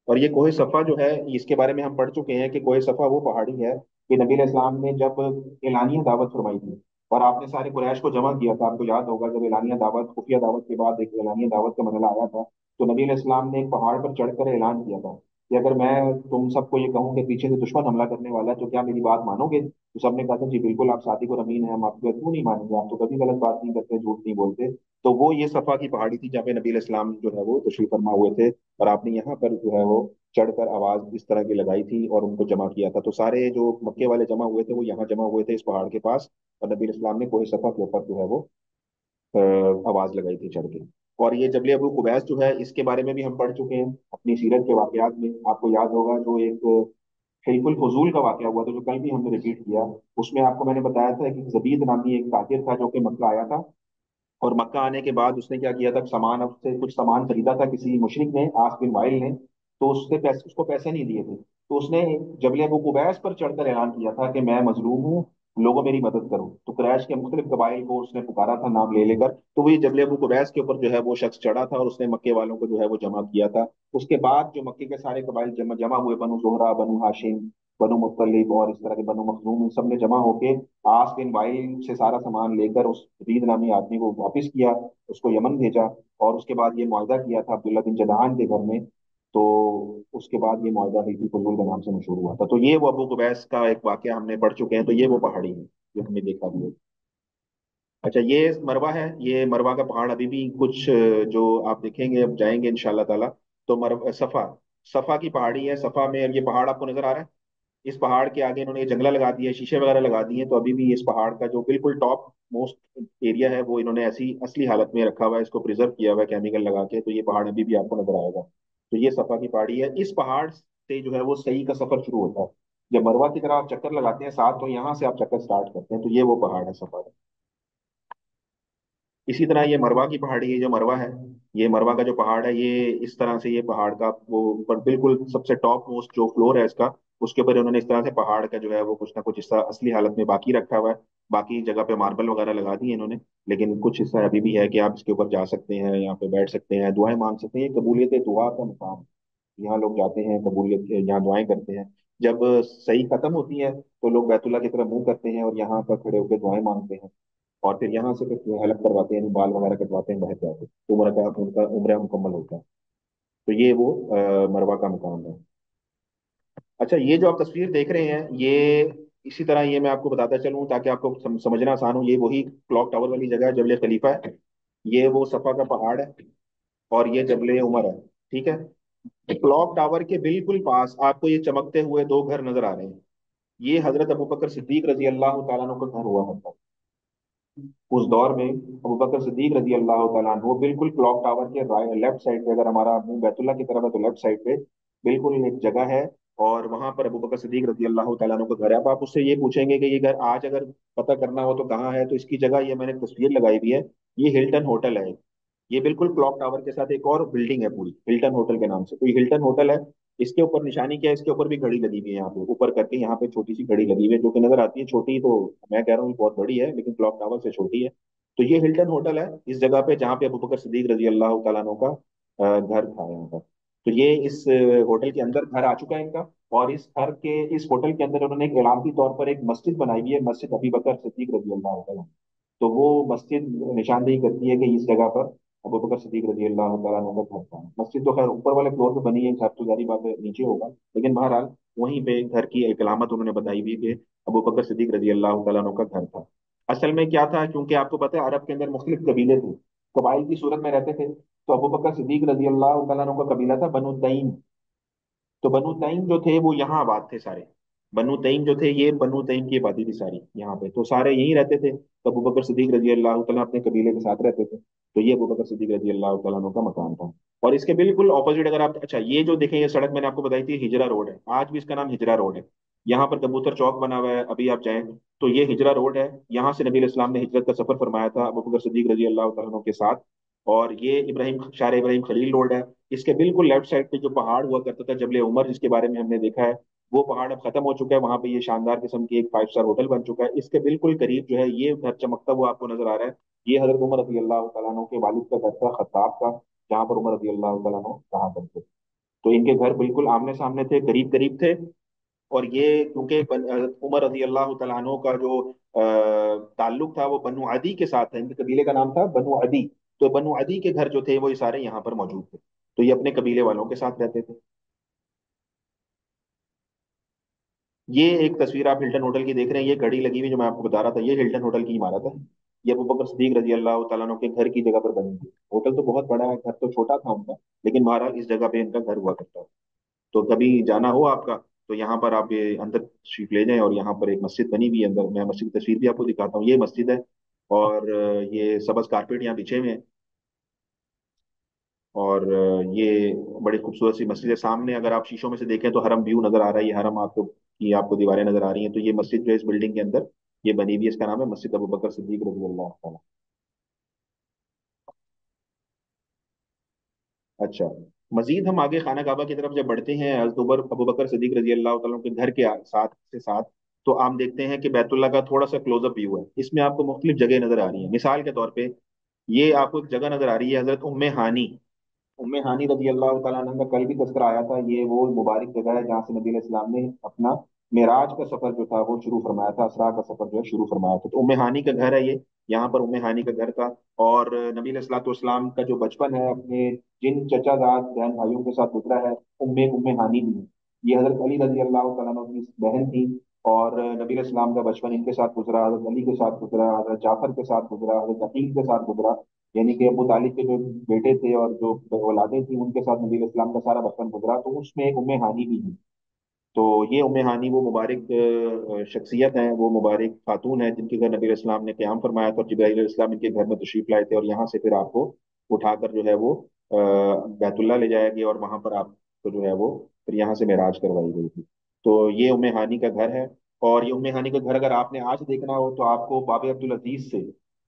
और ये कोहे सफा जो है, इसके बारे में हम पढ़ चुके हैं कि कोहे सफा वो पहाड़ी है कि नबी इस्लाम ने जब एलानिया दावत फरमाई थी, और आपने सारे कुरैश को जमा किया था, आपको याद होगा जब एलानिया दावत, खुफिया दावत के बाद एक एलानिया दावत का मरहला आया था, तो नबी इस्लाम ने एक पहाड़ पर चढ़कर ऐलान किया था कि अगर मैं तुम सबको ये कहूँ कि पीछे से दुश्मन हमला करने वाला है, तो क्या मेरी बात मानोगे? तो सबने कहा था जी बिल्कुल, आप सादिक और अमीन हैं, हम आपकी बात क्यों नहीं मानेंगे, आप तो कभी गलत बात नहीं करते, झूठ नहीं बोलते। तो वो ये सफा की पहाड़ी थी जहाँ पे नबी इस्लाम जो है वो तशरीफ फरमा हुए थे, और आपने यहाँ पर जो है वो चढ़कर आवाज इस तरह की लगाई थी और उनको जमा किया था। तो सारे जो मक्के वाले जमा हुए थे वो यहाँ जमा हुए थे इस पहाड़ के पास, और नबी इस्लाम ने कोहे सफा के ऊपर जो है वो आवाज लगाई थी चढ़ के। और ये जबल अबू कुबैस जो है, इसके बारे में भी हम पढ़ चुके हैं अपनी सीरत के वाकयात में। आपको याद होगा जो एक हिल्फुल फजूल का वाकया हुआ था, जो कल भी हमने रिपीट किया। उसमें आपको मैंने बताया था कि जबीद नामी एक ताजिर था जो कि मक्का आया था, और मक्का आने के बाद उसने क्या किया था, सामान, उससे कुछ सामान खरीदा था किसी मुशरिक ने, आस बिन वाइल ने। तो उसको पैसे नहीं दिए थे, तो उसने जबल अबू कुबैस पर चढ़कर ऐलान किया था कि मैं मजलूम हूँ, लोगों मेरी मदद करो। तो कुरैश के मुख्तलिफ कबाइल को उसने पुकारा था नाम ले लेकर। तो वही जबल अबू कुबैस के ऊपर जो है वो शख्स चढ़ा था, और उसने मक्के वालों को जो है वो जमा किया था। उसके बाद जो मक्के के सारे कबाइल जमा जमा हुए, बनु जोहरा, बनु हाशिम, बनु मुत्तलिब और इस तरह के बनु मखजूम, इन सब ने जमा होके आस बिन वाइल से सारा सामान लेकर उस जदीद नामी आदमी को वापिस किया, उसको यमन भेजा। और उसके बाद ये मुआहदा किया था अब्दुल्ला बिन जदआन के घर में। तो उसके बाद ये मुआहदा हिल्फी फजूल के नाम से मशहूर हुआ था। तो ये वो अबू कुबैस का एक वाकया हमने पढ़ चुके हैं। तो ये वो पहाड़ी है जो हमने देखा भी है। अच्छा, ये मरवा है। ये मरवा का पहाड़ अभी भी कुछ जो आप देखेंगे, अब जाएंगे इंशाल्लाह ताला, तो सफा, सफा की पहाड़ी है। सफा में ये पहाड़ आपको नजर आ रहा है। इस पहाड़ के आगे इन्होंने ये जंगला लगा दिया है, शीशे वगैरह लगा दिए हैं। तो अभी भी इस पहाड़ का जो बिल्कुल टॉप मोस्ट एरिया है, वो इन्होंने ऐसी असली हालत में रखा हुआ है, इसको प्रिजर्व किया हुआ है केमिकल लगा के। तो ये पहाड़ अभी भी आपको नजर आएगा। तो ये सफा की पहाड़ी है। इस पहाड़ से जो है वो सही का सफर शुरू होता है। जब मरवा की तरह आप चक्कर लगाते हैं साथ, तो यहाँ से आप चक्कर स्टार्ट करते हैं। तो ये वो पहाड़ है, सफा। इसी तरह ये मरवा की पहाड़ी है, जो मरवा है, ये मरवा का जो पहाड़ है, ये इस तरह से, ये पहाड़ का वो ऊपर बिल्कुल सबसे टॉप मोस्ट जो फ्लोर है इसका, उसके ऊपर उन्होंने इस तरह से पहाड़ का जो है वो कुछ ना कुछ हिस्सा असली हालत में बाकी रखा हुआ है। बाकी जगह पे मार्बल वगैरह लगा दी है इन्होंने, लेकिन कुछ हिस्सा अभी भी है कि आप इसके ऊपर जा सकते हैं, यहाँ पे बैठ सकते हैं, दुआएं मांग सकते हैं। ये कबूलियत दुआ का मुकाम, यहाँ लोग जाते हैं, कबूलियत यहाँ दुआएं करते हैं। जब सही खत्म होती है तो लोग बैतुल्ला की तरफ मुंह करते हैं और यहाँ पर खड़े होकर दुआएं मांगते हैं। और फिर यहाँ से फिर हलक करवाते हैं, यानी बाल वगैरह कटवाते हैं बाहर जाके। तो उम्र का उनका उम्र मुकम्मल होता है। तो ये वो मरवा का मुकाम है। अच्छा, ये जो आप तस्वीर देख रहे हैं, ये इसी तरह, ये मैं आपको बताता चलूं ताकि आपको समझना आसान हो। ये वही क्लॉक टावर वाली जगह है, जबल खलीफा है। ये वो सफा का पहाड़ है, और ये जबल उमर है। ठीक है। क्लॉक टावर के बिल्कुल पास आपको ये चमकते हुए दो घर नजर आ रहे हैं। ये हजरत अबू बकर सिद्दीक रजी अल्लाह तआला अन्हु का घर हुआ करता है। उस दौर में अबू बकर सिद्दीक रजी अल्लाह तआला अन्हु, वो बिल्कुल क्लॉक टावर के लेफ्ट साइड पे, अगर हमारा मुंह बैतुल्ला की तरफ है तो लेफ्ट साइड पे बिल्कुल एक जगह है, और वहां पर अबू बकर सिद्दीक रजी अल्लाह तआला अन्हु का घर है। अब आप उससे ये पूछेंगे कि ये घर आज अगर पता करना हो तो कहाँ है, तो इसकी जगह ये मैंने तस्वीर लगाई हुई है। ये हिल्टन होटल है। ये बिल्कुल क्लॉक टावर के साथ एक और बिल्डिंग है पूरी, हिल्टन होटल के नाम से। तो ये हिल्टन होटल है। इसके ऊपर निशानी क्या है, इसके ऊपर भी घड़ी लगी हुई है, यहाँ पे ऊपर करके यहाँ पे छोटी सी घड़ी लगी हुई है, जो कि नजर आती है छोटी। तो मैं कह रहा हूँ बहुत बड़ी है, लेकिन क्लॉक टावर से छोटी है। तो ये हिल्टन होटल है इस जगह पे, जहाँ पे अबू बकर सिद्दीक रजी अल्लाह तआला अन्हु का घर था यहाँ पर। तो ये इस होटल के अंदर घर आ चुका है इनका। और इस घर के, इस होटल के अंदर उन्होंने एक इलामती तौर पर एक मस्जिद बनाई हुई है, मस्जिद अबी बकर सिद्दीक रजी अल्लाह तआला। तो वो मस्जिद निशानदेही करती है कि इस जगह पर अबू बकर सिद्दीक रजी अल्लाह तआला अन्हु का घर था। मस्जिद तो खैर ऊपर वाले फ्लोर पे बनी है, घर तो जारी बात है नीचे होगा, लेकिन बहरहाल वहीं पे घर की एक अलामत उन्होंने बताई हुई कि अबू बकर सिद्दीक रजी अल्लाह तआला अन्हु का घर था। असल में क्या था, क्योंकि आपको पता है अरब के अंदर मुख्तलिफ कबीले थे, कबाइल की सूरत में रहते थे। तो अबू बकर सिद्दीक रजी अल्लाह तआला अन्हु का कबीला था बनु तईम। तो बनु तईम जो थे वो यहाँ आबाद थे सारे। बनु तईम जो थे, ये बनु तईम की आबादी थी सारी यहाँ पे, तो सारे यहीं रहते थे। तो अबू बकर सिद्दीक रजी अल्लाह तआला अपने कबीले के साथ रहते थे। तो ये अबू बकर सिद्दीक रजी अल्लाह तआला अन्हु का मकान था। और इसके बिल्कुल ऑपोजिट अगर आप, अच्छा ये जो देखें, ये सड़क मैंने आपको बताई थी, हिजरा रोड है, आज भी इसका नाम हिजरा रोड है। यहाँ पर कबूतर चौक बना हुआ है, अभी आप जाएं तो ये हिजरा रोड है। यहाँ से नबी इस्लाम ने हिजरत का सफर फरमाया था अबू बकर सिद्दीक रजी अल्लाह तआला अन्हु के साथ। और ये इब्राहिम, शार इब्राहिम खलील रोड है। इसके बिल्कुल लेफ्ट साइड पे जो पहाड़ हुआ करता था जबल उमर, जिसके बारे में हमने देखा है, वो पहाड़ अब खत्म हो चुका है। वहां पे ये शानदार किस्म की एक 5 स्टार होटल बन चुका है। इसके बिल्कुल करीब जो है ये घर चमकता हुआ आपको नजर आ रहा है। ये हजरत उमर रजी अल्लाह तआला अन्हु के वालिद का घर था, खत्ताब का, जहाँ पर उमर रजी अल्लाह तआला अन्हु रहा करते थे। तो इनके घर बिल्कुल आमने सामने थे, करीब करीब थे। और ये क्योंकि उमर रजी अल्लाह तआला अन्हु का जो ताल्लुक था वो बनु अदी के साथ था, इनके कबीले का नाम था बनु अदी। तो बनु अदी के घर जो थे वो ये सारे यहाँ पर मौजूद थे। तो ये अपने कबीले वालों के साथ रहते थे। ये एक तस्वीर आप हिल्टन होटल की देख रहे हैं, ये घड़ी लगी हुई जो मैं आपको बता रहा था, ये हिल्टन होटल की इमारत है। ये अबू बकर सिद्दीक रजी अल्लाह तआला अन्हु के घर की जगह पर बनी थी। होटल तो बहुत बड़ा है, घर तो छोटा था उनका, लेकिन बहरहाल इस जगह पे इनका घर हुआ करता था। तो कभी जाना हो आपका, तो यहाँ पर आप ये अंदर तशरीफ ले जाएं, और यहाँ पर एक मस्जिद बनी हुई है अंदर, मैं मस्जिद की तस्वीर भी आपको दिखाता हूँ। ये मस्जिद है, और ये सबज कारपेट यहाँ बिछे हुए हैं। اور یہ بڑی خوبصورت سی مسجد ہے سامنے، اگر آپ شیشوں میں سے دیکھیں تو حرم ویو نظر آ رہا ہے، یہ حرم آپ کو یہ آپ کو دیواریں نظر آ رہی ہیں، تو یہ مسجد جو ہے اس بلڈنگ کے اندر یہ بنی ہوئی ہے، اس کا نام ہے مسجد ابو بکر صدیق رضی اللہ تعالیٰ۔ اچھا، مزید ہم آگے خانہ کعبہ کی طرف جب بڑھتے ہیں، حضرت عمر ابو بکر صدیق رضی اللہ تعالیٰ کے گھر کے ساتھ سے ساتھ، تو آپ دیکھتے ہیں کہ بیت اللہ کا تھوڑا سا کلوز اپ ویو ہے، اس میں آپ کو مختلف جگہ نظر آ رہی ہیں، مثال کے طور پہ یہ آپ کو ایک جگہ نظر آ رہی ہے حضرت ہانی، ہانی رضی اللہ تعالیٰ عنہ کا کل بھی تذکرہ آیا تھا، یہ وہ مبارک جگہ ہے جہاں سے نبی علیہ السلام نے اپنا معراج کا سفر جو تھا وہ شروع فرمایا تھا، اسرا کا سفر جو ہے شروع فرمایا تھا، تو ہانی کا گھر ہے یہ، یہاں پر ہانی کا گھر تھا۔ اور نبی علیہ الصلوۃ والسلام کا جو بچپن ہے اپنے جن چچا زاد بہن بھائیوں کے ساتھ گزرا ہے، ہانی بھی ہے، یہ حضرت علی رضی اللہ تعالیٰ عنہ کی بہن تھی، اور نبی علیہ السلام کا بچپن ان کے ساتھ گزرا، حضرت علی کے ساتھ گزرا، حضرت جعفر کے ساتھ گزرا، حضرت عقیل کے ساتھ گزرا، یعنی کہ ابو طالب کے جو بیٹے تھے اور جو اولادیں تھیں ان کے ساتھ نبی علیہ السلام کا سارا بچپن گزرا، تو اس میں ایک ہانی بھی ہے۔ تو یہ ہانی وہ مبارک شخصیت ہیں، وہ مبارک خاتون ہیں جن کے گھر نبی علیہ السلام نے قیام فرمایا تھا، اور جبرائیل علیہ السلام ان کے گھر میں تشریف لائے تھے، اور یہاں سے پھر آپ کو اٹھا کر جو ہے وہ بیت اللہ لے جایا گیا، اور وہاں پر آپ کو جو ہے وہ پھر یہاں سے معراج کروائی گئی تھی۔ تو یہ ہانی کا گھر ہے، اور یہ ہانی کا گھر اگر آپ نے آج دیکھنا ہو تو آپ کو باب عبد العزیز سے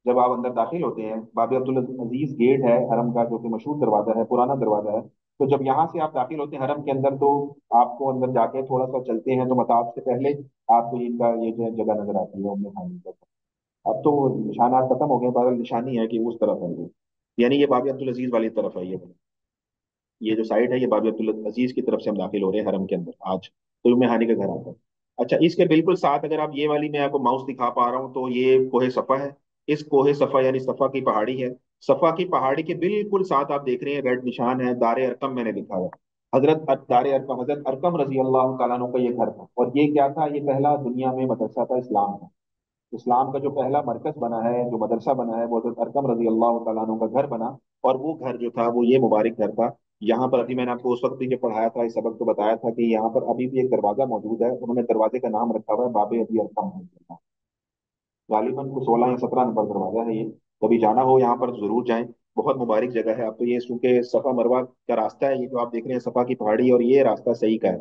جب آپ اندر داخل ہوتے ہیں، باب عبد العزیز گیٹ ہے حرم کا جو کہ مشہور دروازہ ہے، پرانا دروازہ ہے، تو جب یہاں سے آپ داخل ہوتے ہیں حرم کے اندر، تو آپ کو اندر جا کے تھوڑا سا چلتے ہیں تو مطاف سے پہلے آپ کو ان کا یہ جو ہے جگہ نظر آتی ہے خانی کا۔ اب تو وہ نشانات ختم ہو گئے، بادل نشانی ہے کہ اس طرف ہے یہ، یعنی یہ باب عبد العزیز والی طرف ہے یہ جو سائڈ ہے یہ باب عبد العزیز کی طرف سے ہم داخل ہو رہے ہیں حرم کے اندر آج، تو میں ہانی کا گھر آتا ہے۔ اچھا، اس کے بالکل ساتھ اگر آپ یہ والی میں آپ کو ماؤس دکھا پا رہا ہوں تو یہ کوہ صفا ہے، اس کوہ صفا یعنی صفا کی پہاڑی ہے، صفا کی پہاڑی کے بالکل ساتھ آپ دیکھ رہے ہیں ریڈ نشان ہے، دار ارقم میں نے لکھا ہوا، دار ارقم حضرت ارقم رضی اللہ تعالیٰ عنہ کا یہ گھر تھا، اور یہ کیا تھا، یہ پہلا دنیا میں مدرسہ تھا اسلام کا، اسلام کا جو پہلا مرکز بنا ہے، جو مدرسہ بنا ہے، وہ حضرت ارقم رضی اللہ تعالیٰ عنہ کا گھر بنا، اور وہ گھر جو تھا وہ یہ مبارک گھر تھا۔ یہاں پر ابھی میں نے آپ کو اس وقت بھی جو پڑھایا تھا اس سبق کو بتایا تھا کہ یہاں پر ابھی بھی ایک دروازہ موجود ہے، انہوں نے دروازے کا نام رکھا ہوا ہے باب ابی ارقم، غالباً کو 16 یا 17 نمبر دروازہ ہے یہ، کبھی جانا ہو یہاں پر ضرور جائیں، بہت مبارک جگہ ہے۔ اب تو یہ چونکہ صفا مروہ کا راستہ ہے، یہ جو آپ دیکھ رہے ہیں صفا کی پہاڑی، اور یہ راستہ صحیح کا ہے،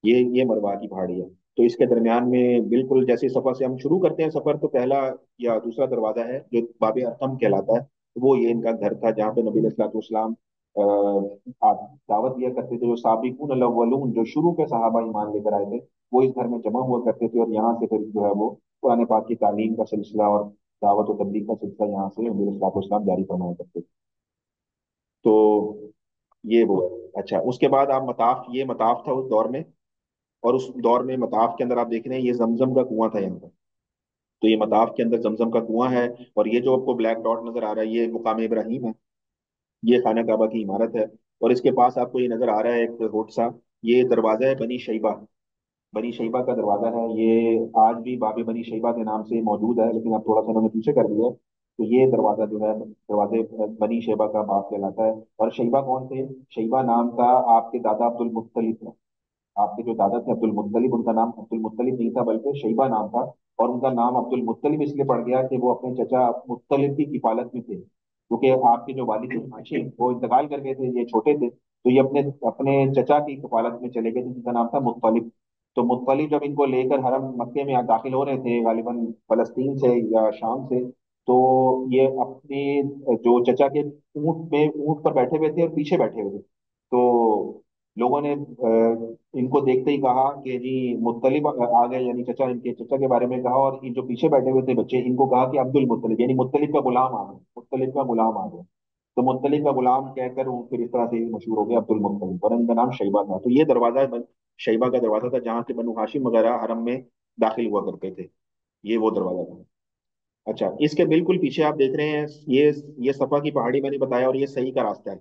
یہ مروہ کی پہاڑی ہے، تو اس کے درمیان میں بالکل جیسے صفا سے ہم شروع کرتے ہیں سفر، تو پہلا یا دوسرا دروازہ ہے جو باب ارقم کہلاتا ہے، وہ یہ ان کا گھر تھا جہاں پہ نبی علیہ الصلوۃ والسلام دعوت دیا کرتے تھے، جو سابقون الاولون جو شروع کے صحابہ ایمان لے کر آئے تھے، وہ اس گھر میں جمع ہوا کرتے تھے، اور یہاں سے پھر جو ہے وہ قرآن پاک کی تعلیم کا سلسلہ اور دعوت و تبلیغ کا سلسلہ یہاں سے نبی علیہ الصلوۃ والسلام جاری فرمایا کرتے تھے۔ تو یہ وہ ہے۔ اچھا، اس کے بعد آپ مطاف، یہ مطاف تھا اس دور میں، اور اس دور میں مطاف کے اندر آپ دیکھ رہے ہیں یہ زمزم کا کنواں تھا یہاں پر، تو یہ مطاف کے اندر زمزم کا کنواں ہے، اور یہ جو آپ کو بلیک ڈاٹ نظر آ رہا ہے یہ مقام ابراہیم ہے، یہ خانہ کعبہ کی عمارت ہے، اور اس کے پاس آپ کو یہ نظر آ رہا ہے ایک روٹ سا، یہ دروازہ ہے بنی شیبہ، بنی شیبہ کا دروازہ ہے، یہ آج بھی باب بنی شیبہ کے نام سے موجود ہے، لیکن اب تھوڑا سا انہوں نے پیچھے کر دیا ہے، تو یہ دروازہ جو ہے دروازے بنی شیبہ کا باب کہلاتا ہے۔ اور شیبہ کون تھے؟ شیبہ نام تھا آپ کے دادا عبد المطلب کا، آپ کے جو دادا تھے عبد المطلب، ان کا نام عبد المطلب نہیں تھا بلکہ شیبہ نام تھا، اور ان کا نام عبد المطلب اس لیے پڑ گیا کہ وہ اپنے چچا مطلب کی کفالت میں تھے، کیونکہ آپ کے جو والد تھے ہاشم وہ انتقال کر گئے تھے، یہ چھوٹے تھے، تو یہ اپنے اپنے چچا کی کفالت میں چلے گئے تھے جن کا نام تھا مطلب۔ تو مطلب جب ان کو لے کر حرم مکے میں داخل ہو رہے تھے غالباً فلسطین سے یا شام سے، تو یہ اپنے جو چچا کے اونٹ پر بیٹھے ہوئے تھے اور پیچھے بیٹھے ہوئے تھے، تو لوگوں نے ان کو دیکھتے ہی کہا کہ جی مطلب آ گئے، یعنی چچا، ان کے چچا کے بارے میں کہا، اور ان جو پیچھے بیٹھے ہوئے تھے بچے ان کو کہا کہ عبد المطلب، یعنی مطلب کا غلام آ گیا، مطلب کا غلام آ گیا، تو مطلب کا غلام کہہ کر وہ پھر اس طرح سے مشہور ہو گیا عبد المطلب، اور ان کا نام شیبہ تھا۔ تو یہ دروازہ شیبہ کا دروازہ تھا جہاں سے بنو ہاشم وغیرہ حرم میں داخل ہوا کرتے تھے، یہ وہ دروازہ تھا۔ اچھا، اس کے بالکل پیچھے آپ دیکھ رہے ہیں یہ صفا کی پہاڑی میں نے بتایا، اور یہ صحیح کا راستہ ہے،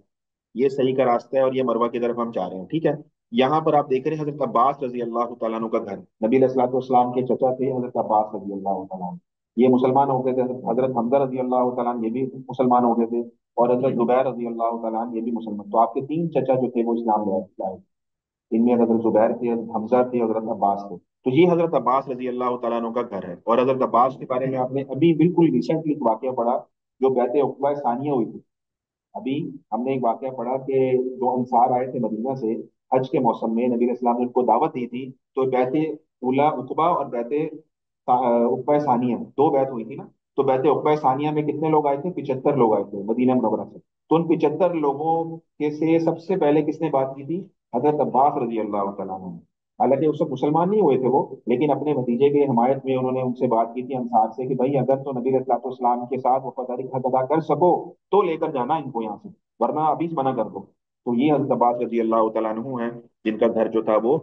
یہ صحیح کا راستہ ہے، اور یہ مروہ کی طرف ہم جا رہے ہیں، ٹھیک ہے۔ یہاں پر آپ دیکھ رہے ہیں حضرت عباس رضی اللہ تعالیٰ عنہ کا گھر، نبی علیہ الصلوۃ والسلام کے چچا تھے حضرت عباس رضی اللہ تعالیٰ عنہ، یہ مسلمان ہو گئے تھے، حضرت حمزہ رضی اللہ تعالیٰ عنہ یہ بھی مسلمان ہو گئے تھے، اور حضرت زبیر رضی اللہ تعالیٰ عنہ یہ بھی مسلمان، تو آپ کے تین چچا جو تھے وہ اسلام لے آئے، ان میں حضرت زبیر تھے، حضرت حمزہ تھے، حضرت عباس تھے، تو یہ حضرت عباس رضی اللہ تعالیٰ عنہ کا گھر ہے۔ اور حضرت عباس کے بارے میں آپ نے ابھی بالکل ریسنٹلی ایک واقعہ پڑھا جو بیعت عقبہ ثانیہ ہوئی تھی، अभी हमने एक वाकया पढ़ा कि जो अंसार आए थे मदीना से हज के मौसम में, नबी इस्लाम ने उनको दावत दी थी। तो बैते उला उकबा और बैते उकबा सानिया, दो बैत हुई थी ना। तो बैते उकबा सानिया में कितने लोग आए थे? 75 लोग आए थे मदीना मुनव्वरा से। तो उन 75 लोगों के से सबसे पहले किसने बात की थी? हजरत अब्बास रजी अल्लाह तआला अन्हु। हालांकि उस वक्त मुसलमान नहीं हुए थे वो, लेकिन अपने भतीजे की हिमायत में उन्होंने उनसे बात की थी अंसार से कि भाई अगर तो नबी इस्लाम के साथ वफादारी का हक अदा कर सको तो लेकर जाना इनको यहाँ से, वरना अभी से मना कर दो। तो ये हजरत अब्बास रजी अल्लाह तआला अन्हु हैं, जिनका घर जो था वो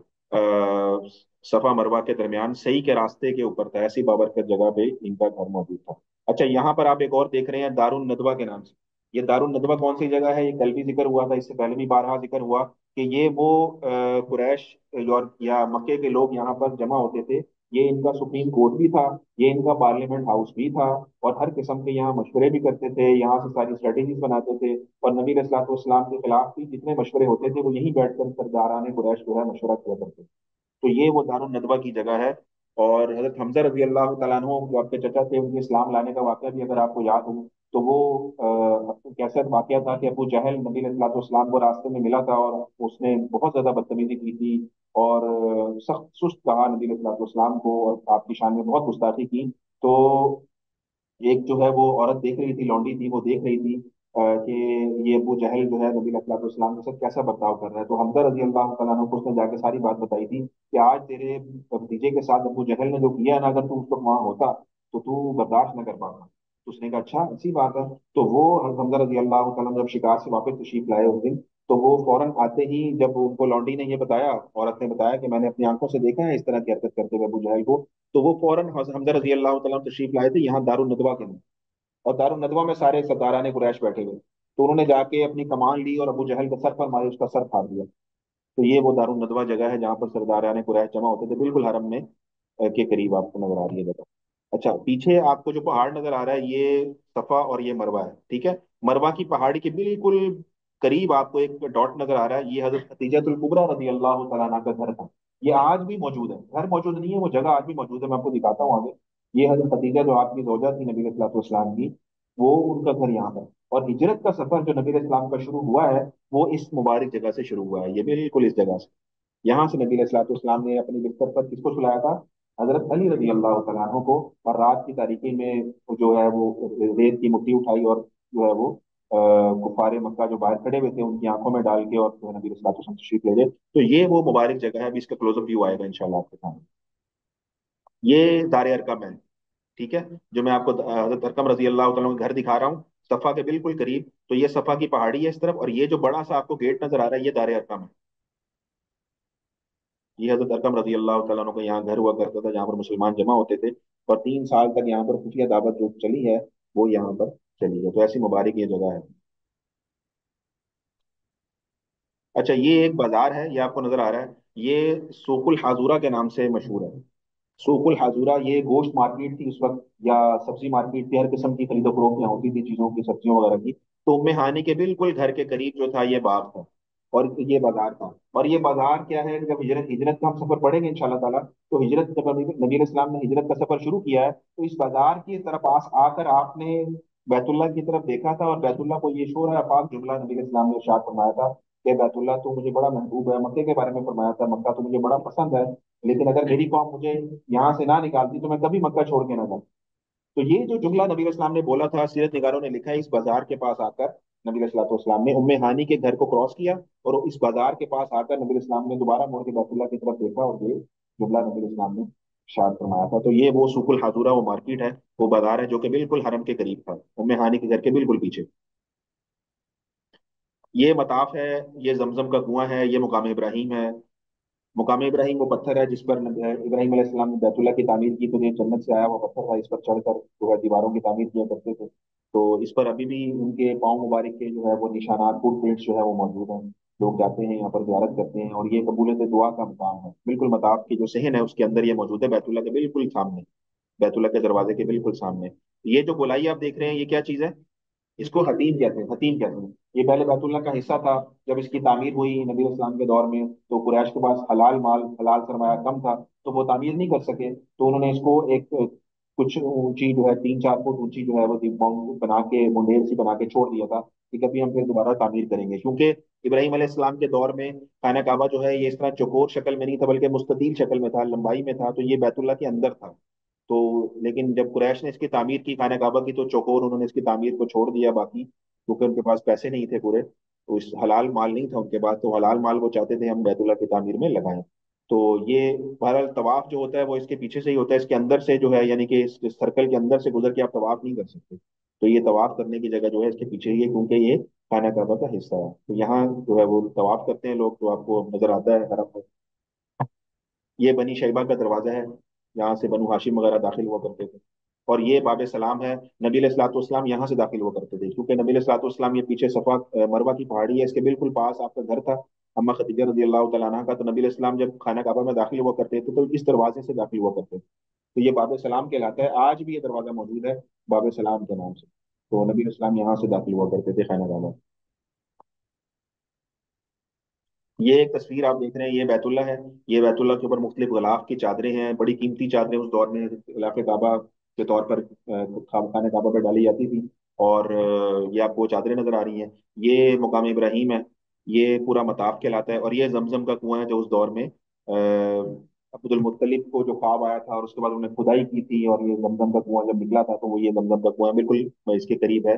सफा मरवा के दरमियान सही के रास्ते के ऊपर था। ऐसी बाबरकत जगह पे इनका घर मौजूद था। अच्छा, यहाँ पर आप एक और देख रहे हैं दारुन नदवा के नाम से। ये दारुन नदवा कौन सी जगह है? ये कल भी जिक्र हुआ था, इससे पहले भी बारहा जिक्र हुआ कि ये वो कुरैश और या मक्के के लोग यहाँ पर जमा होते थे। ये इनका सुप्रीम कोर्ट भी था, ये इनका पार्लियामेंट हाउस भी था। और हर किस्म के यहाँ मशवरे भी करते थे, यहाँ से सारी स्ट्रेटेजीज बनाते थे। और नबी इस्लाम के खिलाफ भी जितने मशवरे होते थे वो यहीं बैठकर सरदारान कुरैश जो है मशवरा किया करते थे। तो ये वो दारुन नदवा की जगह है। और हजरत हमजा रजी अल्लाह तआला अन्हु जो आपके चचा थे, उनके इस्लाम लाने का वाकया भी अगर आपको याद हो, तो वो कैसा वाकया था कि अबू जहल नबी इस्लाम को रास्ते में मिला था और उसने बहुत ज्यादा बदतमीजी की थी और सख्त सुस्त कहा नबी इस्लाम को और आपकी शान में बहुत गुस्ताखी की। तो एक जो है वो औरत देख रही थी, लौंडी थी, वो देख रही थी कि ये अबू जहल जो है नबी इस्लाम के साथ कैसा बर्ताव कर रहा है। तो हमजा रजी अल्लाह तआला अन्हु को उसने जाके सारी बात बताई थी कि आज तेरे भतीजे के साथ अबू जहल ने जो किया ना, अगर तू उस वक्त वहां होता तो तू बर्दाश्त न कर पाता। तो उसने कहा अच्छा ऐसी बात है। तो वो हमजा रजी अल्लाह तआला अन्हु जब शिकार से वापस तशरीफ लाए उस दिन, तो वो फौरन आते ही जब उनको लौंडी ने ये बताया, औरत ने बताया कि मैंने अपनी आंखों से देखा है इस तरह की हरकत करते हुए अबू जहल को, तो वो फौरन हमजा रजी अल्लाह तआला तशरीफ लाए थे यहाँ दारुन नदवा के अंदर। और दारुन नदवा में सारे सरदारान कुरैश बैठे हुए, तो उन्होंने जाके अपनी कमान ली और अबू जहल के सर पर मारी, उसका सर फाड़ दिया। तो ये वो दारुन नदवा जगह है जहाँ पर सरदारान कुरैश जमा होते थे, बिल्कुल हरम में के करीब आपको नजर आ रही है जगह। अच्छा, पीछे आपको जो पहाड़ नजर आ रहा है ये सफा और ये मरवा है, ठीक है। मरवा की पहाड़ी के बिल्कुल करीब आपको एक डॉट नजर आ रहा है, ये हजरत खदीजतुल कुबरा रजी अल्लाह तआला अन्हा का घर था। ये आज भी मौजूद है, घर मौजूद नहीं है, वो जगह आज भी मौजूद है, मैं आपको दिखाता हूँ आगे। ये हजरत खदीजा जो आपकी जोजा थी नबी इस्लाम की, वो उनका घर यहाँ पर। और हिजरत का सफर जो नबी इस्लाम का शुरू हुआ है वो इस मुबारक जगह से शुरू हुआ है, ये बिल्कुल इस जगह से। यहाँ से नबी इस्लाम ने अपने बिस्तर पर किसको सुलाया था? हजरत अली रजी अल्लाह तआला अन्हु को। और रात की तारीकी में वो जो है वो रेत की मुट्ठी उठाई और जो है वो कुफारे मक्का जो बाहर खड़े हुए थे उनकी आंखों में डाल के और जो है नबी इस्लाम तशरीफ ले गए। तो ये वो मुबारक जगह है, अभी इसका क्लोजअप व्यू आएगा इंशाल्लाह आपके सामने। ये दार अरकम है, ठीक है। जो मैं आपको हजरत अरकम रजी अल्लाह तआला का घर दिखा रहा हूँ सफा के बिल्कुल करीब, तो ये सफा की पहाड़ी है इस तरफ, और ये जो बड़ा सा आपको गेट नजर आ रहा है ये दार अरकम है। ये हजरत अरकम रजी अल्लाह तआला अन्हु का यहाँ घर हुआ करता था जहाँ पर मुसलमान जमा होते थे। और 3 साल तक यहाँ पर खुफिया दावत जो चली है वो यहाँ पर चली है। तो ऐसी मुबारक ये जगह है। अच्छा, ये एक बाजार है, ये आपको नजर आ रहा है, ये सूकुल हाजूरा के नाम से मशहूर है। सूकुल हाजूरा ये गोश्त मार्केट थी उस वक्त, या सब्जी मार्केट थी, हर किस्म की खरीदो फरोख्त यहाँ होती थी चीजों की, सब्जियों वगैरह की। तो उम्मे हानी के बिल्कुल घर के करीब जो था ये बाग था और ये बाजार था। और ये बाजार क्या है, जब हिजरत हिजरत का हम सफर पढ़ेंगे इंशाल्लाह ताला, तो हिजरत जब नबी इस्लाम ने हिजरत का सफर शुरू किया है तो इस बाजार की तरफ पास आकर आपने बैतुल्लाह की तरफ देखा था, और बैतुल्लाह को ये शोर पाक जुमला नबी इस्लाम ने इरशाद फरमाया था कि बैतुल्लाह तो मुझे बड़ा महबूब है। मक्के के बारे में फरमाया था, मक्का तो मुझे बड़ा पसंद है, लेकिन अगर मेरी कौम मुझे यहाँ से ना निकालती तो मैं कभी मक्का छोड़ के ना जाता। तो ये जो जुमला नबी इस्लाम ने बोला था, सीरत निगारों ने लिखा है इस बाजार के पास आकर नबी इस्लाम ने उम्मे हानी के घर को क्रॉस किया और इस बाजार के पास आकर नबी इस्लाम ने दोबारा मुड़ के बैतुल्लाह की तरफ देखा और ये जुमला नबी इस्लाम ने शाद फरमाया था। तो ये वो सुकुल हाजुरा वो मार्केट है, वो बाजार है जो कि बिल्कुल हरम के करीब था, उम्मे हानी के घर के बिल्कुल पीछे। ये मताफ है, ये जमजम का कुआं है, ये मुकाम इब्राहिम है। मुकाम इब्राहिम वो पत्थर है जिस पर इब्राहिम अलैहिस्सलाम ने बैतुल्लाह की तामीर की, तो ये जन्नत से आया हुआ पत्थर था, इस पर चढ़कर जो है दीवारों की तामीर किया करते थे। तो इस पर अभी भी उनके पाँव मुबारक के जो है वो निशानात, फुट प्रिंट्स जो है वो मौजूद हैं। लोग जाते हैं यहाँ पर ज़ियारत करते हैं, और ये कबूलत दुआ का मुकाम है। बिल्कुल मताफ की जो सहन है उसके अंदर ये मौजूद है, बैतुल्लाह के बिल्कुल सामने, बैतुल्लाह के दरवाजे के बिल्कुल सामने। ये जो गोलाई आप देख रहे हैं ये क्या चीज़ है? इसको हतीम कहते हैं, हतीम कहते हैं। ये पहले बैतुल्लाह का हिस्सा था। जब इसकी तामीर हुई नबी इस्लाम के दौर में, तो कुरैश के पास हलाल माल, हलाल सरमाया कम था, तो वो तामीर नहीं कर सके, तो उन्होंने इसको एक कुछ ऊंची जो है 3-4 फुट ऊंची जो है वो माउंट बना के मुंडेर सी बना के छोड़ दिया था कि कभी हम फिर दोबारा तामीर करेंगे, क्योंकि इब्राहिम अलैहिस्सलाम के दौर में खाना काबा जो है ये इस तरह चौकोर शक्ल में नहीं था बल्कि मुस्ततील शक्ल में था, लंबाई में था, तो ये बैतुल्लाह के अंदर था। तो लेकिन जब कुरैश ने इसकी तामीर की खाना काबा की, तो चौकोर उन्होंने इसकी तामीर को छोड़ दिया बाकी, क्योंकि उनके पास पैसे नहीं थे पूरे, तो इस हलाल माल नहीं था उनके पास, तो हलाल माल वो चाहते थे हम बैतुल्लाह की तामीर में लगाएं। तो ये बहरहाल तवाफ जो होता है वो इसके पीछे से ही होता है, इसके अंदर से जो है, यानी कि इस सर्कल के अंदर से गुजर के आप तवाफ नहीं कर सकते। तो ये तवाफ करने की जगह जो है इसके पीछे ही है, क्योंकि ये खाना काबा का हिस्सा है। तो यहाँ जो है वो तवाफ करते हैं लोग, तो आपको नजर आता है हरम में। ये बनी शैबा का दरवाजा है, यहाँ से बनु हाशिम वगैरह दाखिल हुआ करते थे। और ये बाब सलाम है, नबी अलैहिस्सलाम यहाँ से दाखिल हुआ करते थे, क्योंकि नबी अलैहिस्सलाम ये पीछे सफा मरवा की पहाड़ी है, इसके बिल्कुल पास आपका घर था अम्मा खदीजा रजी अल्लाह तआला अन्हा का। तो नबी अलैहिस्सलाम जब खाना काबा में दाखिल हुआ करते थे तो इस दरवाजे से दाखिल हुआ करते थे। तो ये बाब सलाम कहलाता है, आज भी ये दरवाजा मौजूद है बाब सलाम के नाम से। तो नबी अलैहिस्सलाम यहाँ से दाखिल हुआ करते थे खाना काबा। ये एक तस्वीर आप देख रहे हैं, ये बैतुल्ला है। ये बैतुल्ला के ऊपर मुख्तलिफ गलाफ की चादरें हैं, बड़ी कीमती चादरें उस दौर में खिलाफ काबा के तौर पर खाने काबा पर डाली जाती थी। और ये आपको चादरें नजर आ रही हैं। ये मुकाम इब्राहिम है, ये पूरा मताफ कहलाता है। और ये जमजम का कुआं है जो उस दौर में अब्दुल मुत्तलिब को जो ख्वाब आया था और उसके बाद उन्होंने खुदाई की थी, और ये जमजम का कुआं जब निकला था, तो वो ये जमजम का कुआं बिल्कुल इसके करीब है,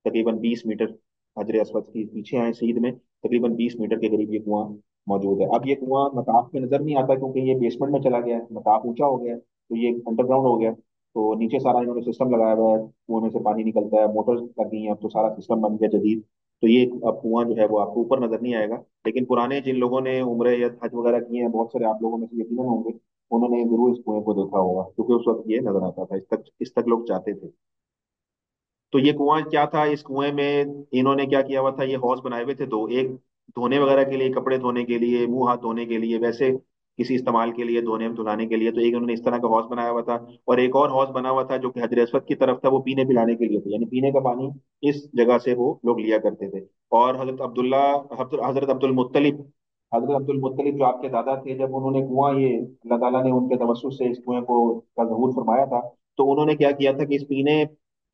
तकरीबन 20 मीटर। हजर अस्वद की पीछे आए सीध में, तकरीबन 20 मीटर के करीब ये कुआं मौजूद है। अब ये कुआं मताफ में नजर नहीं आता, क्योंकि ये बेसमेंट में चला गया है, मताफ ऊंचा हो गया है, तो ये अंडरग्राउंड हो गया। तो नीचे सारा इन्होंने सिस्टम लगाया हुआ है, कुएं में से पानी निकलता है, मोटर्स लग गई हैं, अब तो सारा सिस्टम बन गया जदीद। तो ये अब कुआं जो है वो आपको ऊपर नजर नहीं आएगा। लेकिन पुराने जिन लोगों ने उम्रे या हज वगैरह किए हैं, बहुत सारे आप लोगों में से यकीनन होंगे, उन्होंने जरूर इस कुएं को देखा होगा, क्योंकि उस वक्त ये नजर आता था, इस तक लोग जाते थे। तो ये कुआं क्या था, इस कुएं में इन्होंने क्या किया हुआ था, ये हौज बनाए हुए थे दो, एक धोने वगैरह के लिए, कपड़े धोने के लिए, मुंह हाथ धोने के लिए, वैसे किसी इस्तेमाल के लिए, धोने धुलाने के लिए। तो एक इन्होंने इस तरह का हौज बनाया हुआ था। और एक और हौज बना हुआ था जो कि हजर असवद की तरफ था, वो पीने पिलाने के लिए था, यानी पीने का पानी इस जगह से वो लोग लिया करते थे। और हजरत अब्दुल मुत्तलिब, जो आपके दादा थे, जब उन्होंने कुआं ये अल्लाह ताला ने उनके तवज्जुह से इस कुएं को का ज़हूर फरमाया था, तो उन्होंने क्या किया था कि इस पीने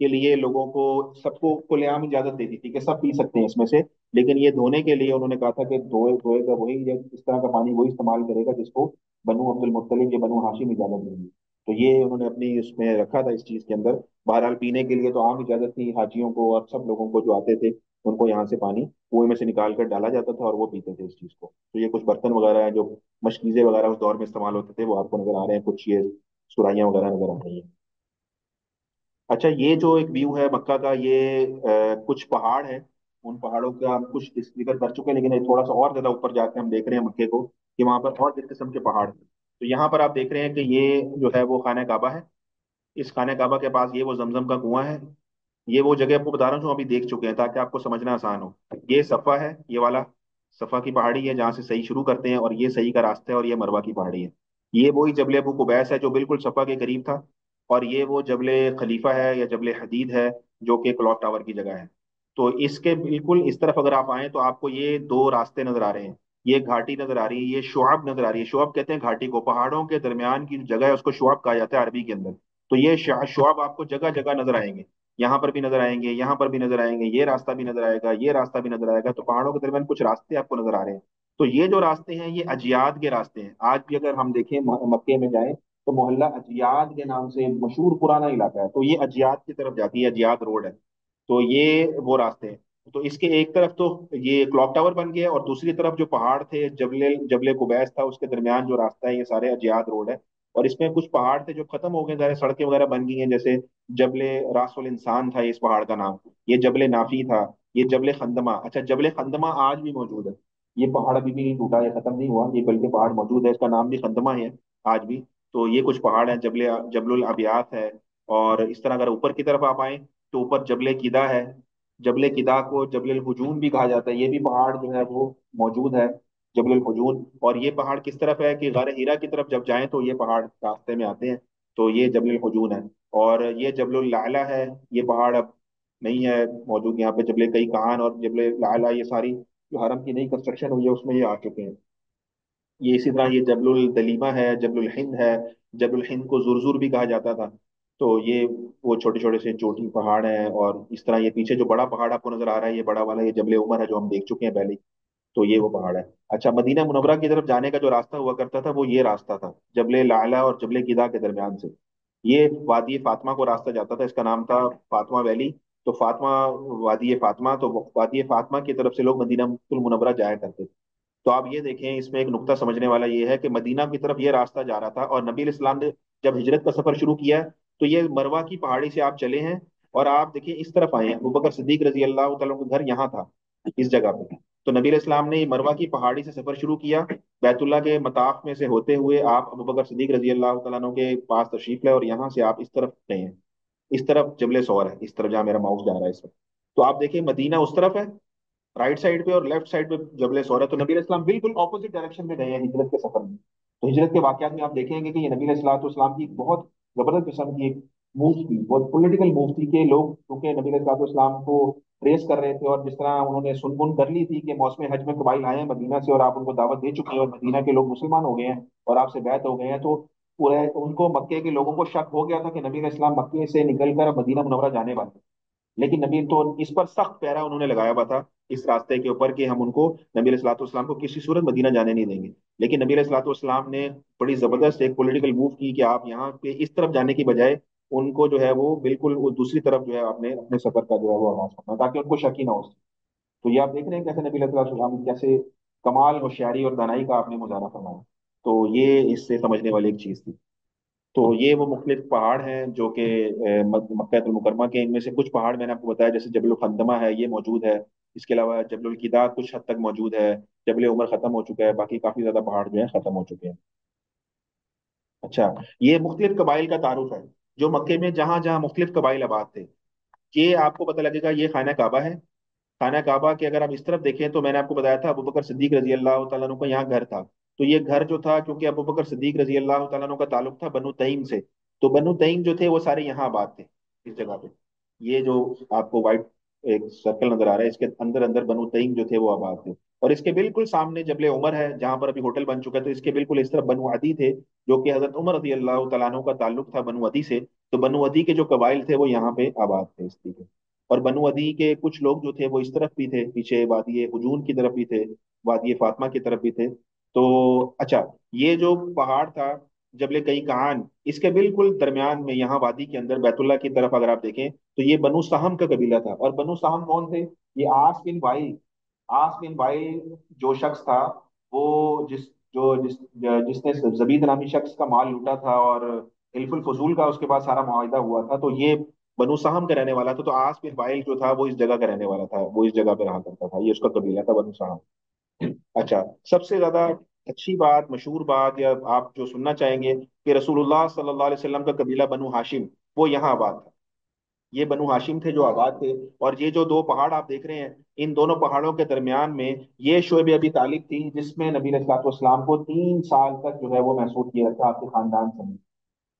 के लिए लोगों को, सबको खुलेआम इजाजत दे दी थी कि सब पी सकते हैं इसमें से। लेकिन ये धोने के लिए उन्होंने कहा था कि धोएगा वही, या इस तरह का पानी वही इस्तेमाल करेगा जिसको बनु अब्दुल मुत्तलिब या बनु हाशिम इजाजत देंगे। तो ये उन्होंने अपनी उसमें रखा था इस चीज के अंदर। बहरहाल पीने के लिए तो आम इजाजत थी हाजियों को और सब लोगों को जो आते थे, उनको यहाँ से पानी कुएं में से निकाल कर डाला जाता था और वो पीते थे इस चीज को। तो ये कुछ बर्तन वगैरह हैं जो मशकीजे वगैरह उस दौर में इस्तेमाल होते थे, वो आपको नजर आ रहे हैं, कुछ ये सुराहियां वगैरह नजर आ रही हैं। अच्छा, ये जो एक व्यू है मक्का का, ये कुछ पहाड़ है, उन पहाड़ों का हम कुछ जिक्र कर चुके हैं, लेकिन ये थोड़ा सा और ज्यादा ऊपर जाके हम देख रहे हैं मक्के को कि वहां पर और किस किस्म के पहाड़ हैं। तो यहाँ पर आप देख रहे हैं कि ये जो है वो खाना काबा है। इस खाना काबा के पास ये वो जमजम का कुआं है। ये वो जगह आपको बता रहा हूँ जो अभी देख चुके हैं, ताकि आपको समझना आसान हो। ये सफा है, ये वाला सफा की पहाड़ी है जहाँ से सही शुरू करते हैं, और ये सही का रास्ता है, और ये मरवा की पहाड़ी है। ये वही जबल अबू कुबैस है जो बिल्कुल सफा के करीब था। और ये वो जबल खलीफा है या जबल हदीद है, जो कि क्लॉक टावर की जगह है। तो इसके बिल्कुल इस तरफ अगर आप आए तो आपको ये दो रास्ते नजर आ रहे हैं। ये घाटी नजर आ रही है, ये शुआब नजर आ रही है। शुआब कहते हैं घाटी को, पहाड़ों के दरमियान की जो जगह है उसको शुआब कहा जाता है अरबी के अंदर। तो ये शुआब आपको जगह जगह नजर आएंगे, यहाँ पर भी नजर आएंगे, यहाँ पर भी नजर आएंगे, ये रास्ता भी नजर आएगा, ये रास्ता भी नजर आएगा। तो पहाड़ों के दरमियान कुछ रास्ते आपको नजर आ रहे हैं। तो ये जो रास्ते हैं ये अजियाद के रास्ते हैं। आज भी अगर हम देखें मक्के में जाएं, तो मोहल्ला अजियाद के नाम से मशहूर पुराना इलाका है, तो ये अजियाद की तरफ जाती है, अजियाद रोड है। तो ये वो रास्ते हैं। तो इसके एक तरफ तो ये क्लॉक टावर बन गया, और दूसरी तरफ जो पहाड़ थे, जबले जबले कुबैस था, उसके दरमियान जो रास्ता है, ये सारे अजियाद रोड है। और इसमें कुछ पहाड़ थे जो खत्म हो गए, सारे सड़कें वगैरह बन गई हैं, जैसे जबले रासुल इंसान था ये इस पहाड़ का नाम, ये जबले नाफी था, ये जबले खंदमा। अच्छा, जबले खंदमा आज भी मौजूद है, ये पहाड़ अभी भी नहीं टूटा, ये खत्म नहीं हुआ, ये बल्कि पहाड़ मौजूद है, इसका नाम भी खंदमा है आज भी। तो ये कुछ पहाड़ हैं, जबले जबलुल अबियात है। और इस तरह अगर ऊपर की तरफ आप आए, तो ऊपर जबले किदा है। जबले किदा को जबल हुजून भी कहा जाता है, ये भी पहाड़ जो है वो मौजूद है, जबल हुजून। और ये पहाड़ किस तरफ है कि गारे हीरा की तरफ जब जाएं तो ये पहाड़ रास्ते में आते हैं। तो ये जबल हुजून है। और ये जबल लाला है, ये पहाड़ अब नहीं है मौजूद यहाँ पे। जबल कई कहान और जबल लाला, ये सारी जो हरम की नई कंस्ट्रक्शन हुई है उसमें ये आ चुके हैं। ये इसी तरह ये जबलुल दलीमा है, जबलुल हिंद है। जबलुल हिंद को जुरजुर भी कहा जाता था। तो ये वो छोटे छोटे से चोटी पहाड़ हैं, और इस तरह ये पीछे जो बड़ा पहाड़ आपको नजर आ रहा है, ये बड़ा वाला ये जबल उमर है, जो हम देख चुके हैं पहले। तो ये वो पहाड़ है। अच्छा, मदीना मुनव्वरा की तरफ जाने का जो रास्ता हुआ करता था वो ये रास्ता था, जबल लाला और जबल गिदा के दरमियान से। ये वादी फातिमा को रास्ता जाता था, इसका नाम था फातिमा वैली। तो फातिमा, वादी फातिमा, तो वादी फातिमा की तरफ से लोग मदीना मुनव्वरा जाया करते थे। तो आप ये देखें, इसमें एक नुक्ता समझने वाला ये है कि मदीना की तरफ ये रास्ता जा रहा था, और नबी इस्लाम ने जब हिजरत का सफर शुरू किया है, तो ये मरवा की पहाड़ी से आप चले हैं, और आप देखिए इस तरफ आए हैं। अबू बकर सिद्दीक रजी अल्लाह तआला का घर यहाँ था, इस जगह पे। तो नबी इस्लाम ने मरवा की पहाड़ी से सफर शुरू किया, बैतुल्ला के मताफ में से होते हुए आप अबू बकर सिद्दीक रजी अल्लाह तआला अन्हु के पास तशरीफ लाए, और यहाँ से आप इस तरफ गए हैं। इस तरफ जबले सौर है, इस तरफ जहाँ मेरा माउस जा रहा है इस वक्त। तो आप देखिए मदीना उस तरफ है राइट साइड पे, और लेफ्ट साइड पे जबल सौर है। तो नबी इस्लाम बिल्कुल ऑपोजिट डायरेक्शन में गए हैं हिजरत के सफर में। तो हिजरत के वाकयात में आप देखेंगे कि ये नबी इस्लाम की एक बहुत जबरदस्त किस्म की एक मूव थी, बहुत पॉलिटिकल मूव थी, कि लोग क्योंकि नबी इस्लाम को ट्रेस कर रहे थे, और जिस तरह उन्होंने सुनबुन कर ली थी कि मौसम हज में कबाइल आए हैं मदीना से, और आप उनको दावत दे चुके हैं, और मदीना के लोग मुसलमान हो गए हैं और आपसे बैत हो गए हैं, तो पूरे उनको मक्के के लोगों को शक हो गया था कि नबी इस्लाम मक्के से निकलकर मदीना मुनव्वरा जाने वाले हैं। लेकिन नबी तो इस पर सख्त पहरा उन्होंने लगाया हुआ था, इस रास्ते के ऊपर, कि हम उनको, नबी अलैहिस्सलाम को किसी सूरत मदीना जाने नहीं देंगे। लेकिन नबी अलैहिस्सलाम ने बड़ी जबरदस्त एक पॉलिटिकल मूव की कि आप यहाँ पे इस तरफ जाने की बजाय उनको जो है वो बिल्कुल वो दूसरी तरफ जो है आपने अपने सफर का जो है वो आगाज करना, ताकि उनको शक ही ना हो। तो ये आप देख रहे हैं कैसे नबी अलैहिस्सलाम कैसे कमाल होशियारी और दानाई का आपने मुजाहरा फरमाया। तो ये इससे समझने वाली एक चीज थी। तो ये वो मुख्तलिफ पहाड़ हैं जो कि मक्का मुकरमा के, इनमें से कुछ पहाड़ मैंने आपको बताया, जैसे जबल खंदमा है, ये मौजूद है। इसके अलावा जबल किदा कुछ हद तक मौजूद है। जबल उमर खत्म हो चुका है, बाकी काफी ज्यादा पहाड़ जो है खत्म हो चुके हैं। अच्छा, ये मुख्तलिफ कबाइल का तारुफ है, जो मक्के में जहां जहां मुख्तलिफ कबाइल आबाद थे। ये आपको पता लगेगा, ये खाना काबा है। खाना काबा के अगर आप इस तरफ देखें, तो मैंने आपको बताया था अबू बकर सिद्दीक रजी अल्लाह तआला अन्हु का यहाँ घर था। तो ये घर जो था, क्योंकि अबू बकर सिद्दीक रजी अल्लाह तआला अन्हु का ताल्लुक था बनु तईम से, तो बनु तईम जो थे वो सारे यहाँ आबाद थे, इस जगह पे। ये जो आपको व्हाइट एक सर्कल नजर आ रहा है, इसके अंदर अंदर बनु तईम जो थे वो आबाद थे। और इसके बिल्कुल सामने जबले उमर है, जहां पर अभी होटल बन चुका है। तो इसके बिल्कुल इस तरफ बनु अदी थे, जो कि हजरत उमर रजी अल्लाह तआला अन्हु का ताल्लुक था बनु अदी से। तो बनु अदी के जो कबाइल थे वो यहाँ पे आबाद थे इस तरीके। और बनु अदी के कुछ लोग जो थे वो इस तरफ भी थे, पीछे वादी हुजून की तरफ भी थे, वादी फातिमा की तरफ भी थे। तो अच्छा, ये जो पहाड़ था जबले कई कहान, इसके बिल्कुल दरमियान में यहाँ वादी के अंदर बैतुल्ला की तरफ अगर आप देखें, तो ये बनु सहम का कबीला था। और बनु सहम कौन थे? ये आस बिन वाइल जो शख्स था, वो जिसने जबीद नामी शख्स का माल लूटा था, और हिल्फुल फजूल का उसके बाद सारा मुआहिदा हुआ था, तो ये बनु साहम का रहने वाला था। तो आस बिन वाइल जो था वो इस जगह का रहने वाला था, वो इस जगह पे रहा करता था, ये उसका कबीला था बनु साहम। अच्छा, सबसे ज्यादा अच्छी बात, मशहूर बात, या आप जो सुनना चाहेंगे, कि रसूलुल्लाह सल्लल्लाहु अलैहि वसल्लम का कबीला बनु हाशिम वो यहाँ आबाद था। ये बनु हाशिम थे जो आबाद थे। और ये जो दो पहाड़ आप देख रहे हैं, इन दोनों पहाड़ों के दरमियान में ये शोएब अबी तालिब थी, जिसमें नबी अलैहिस्सलाम को 3 साल तक जो है वो महसूर किया था आपके खानदान से।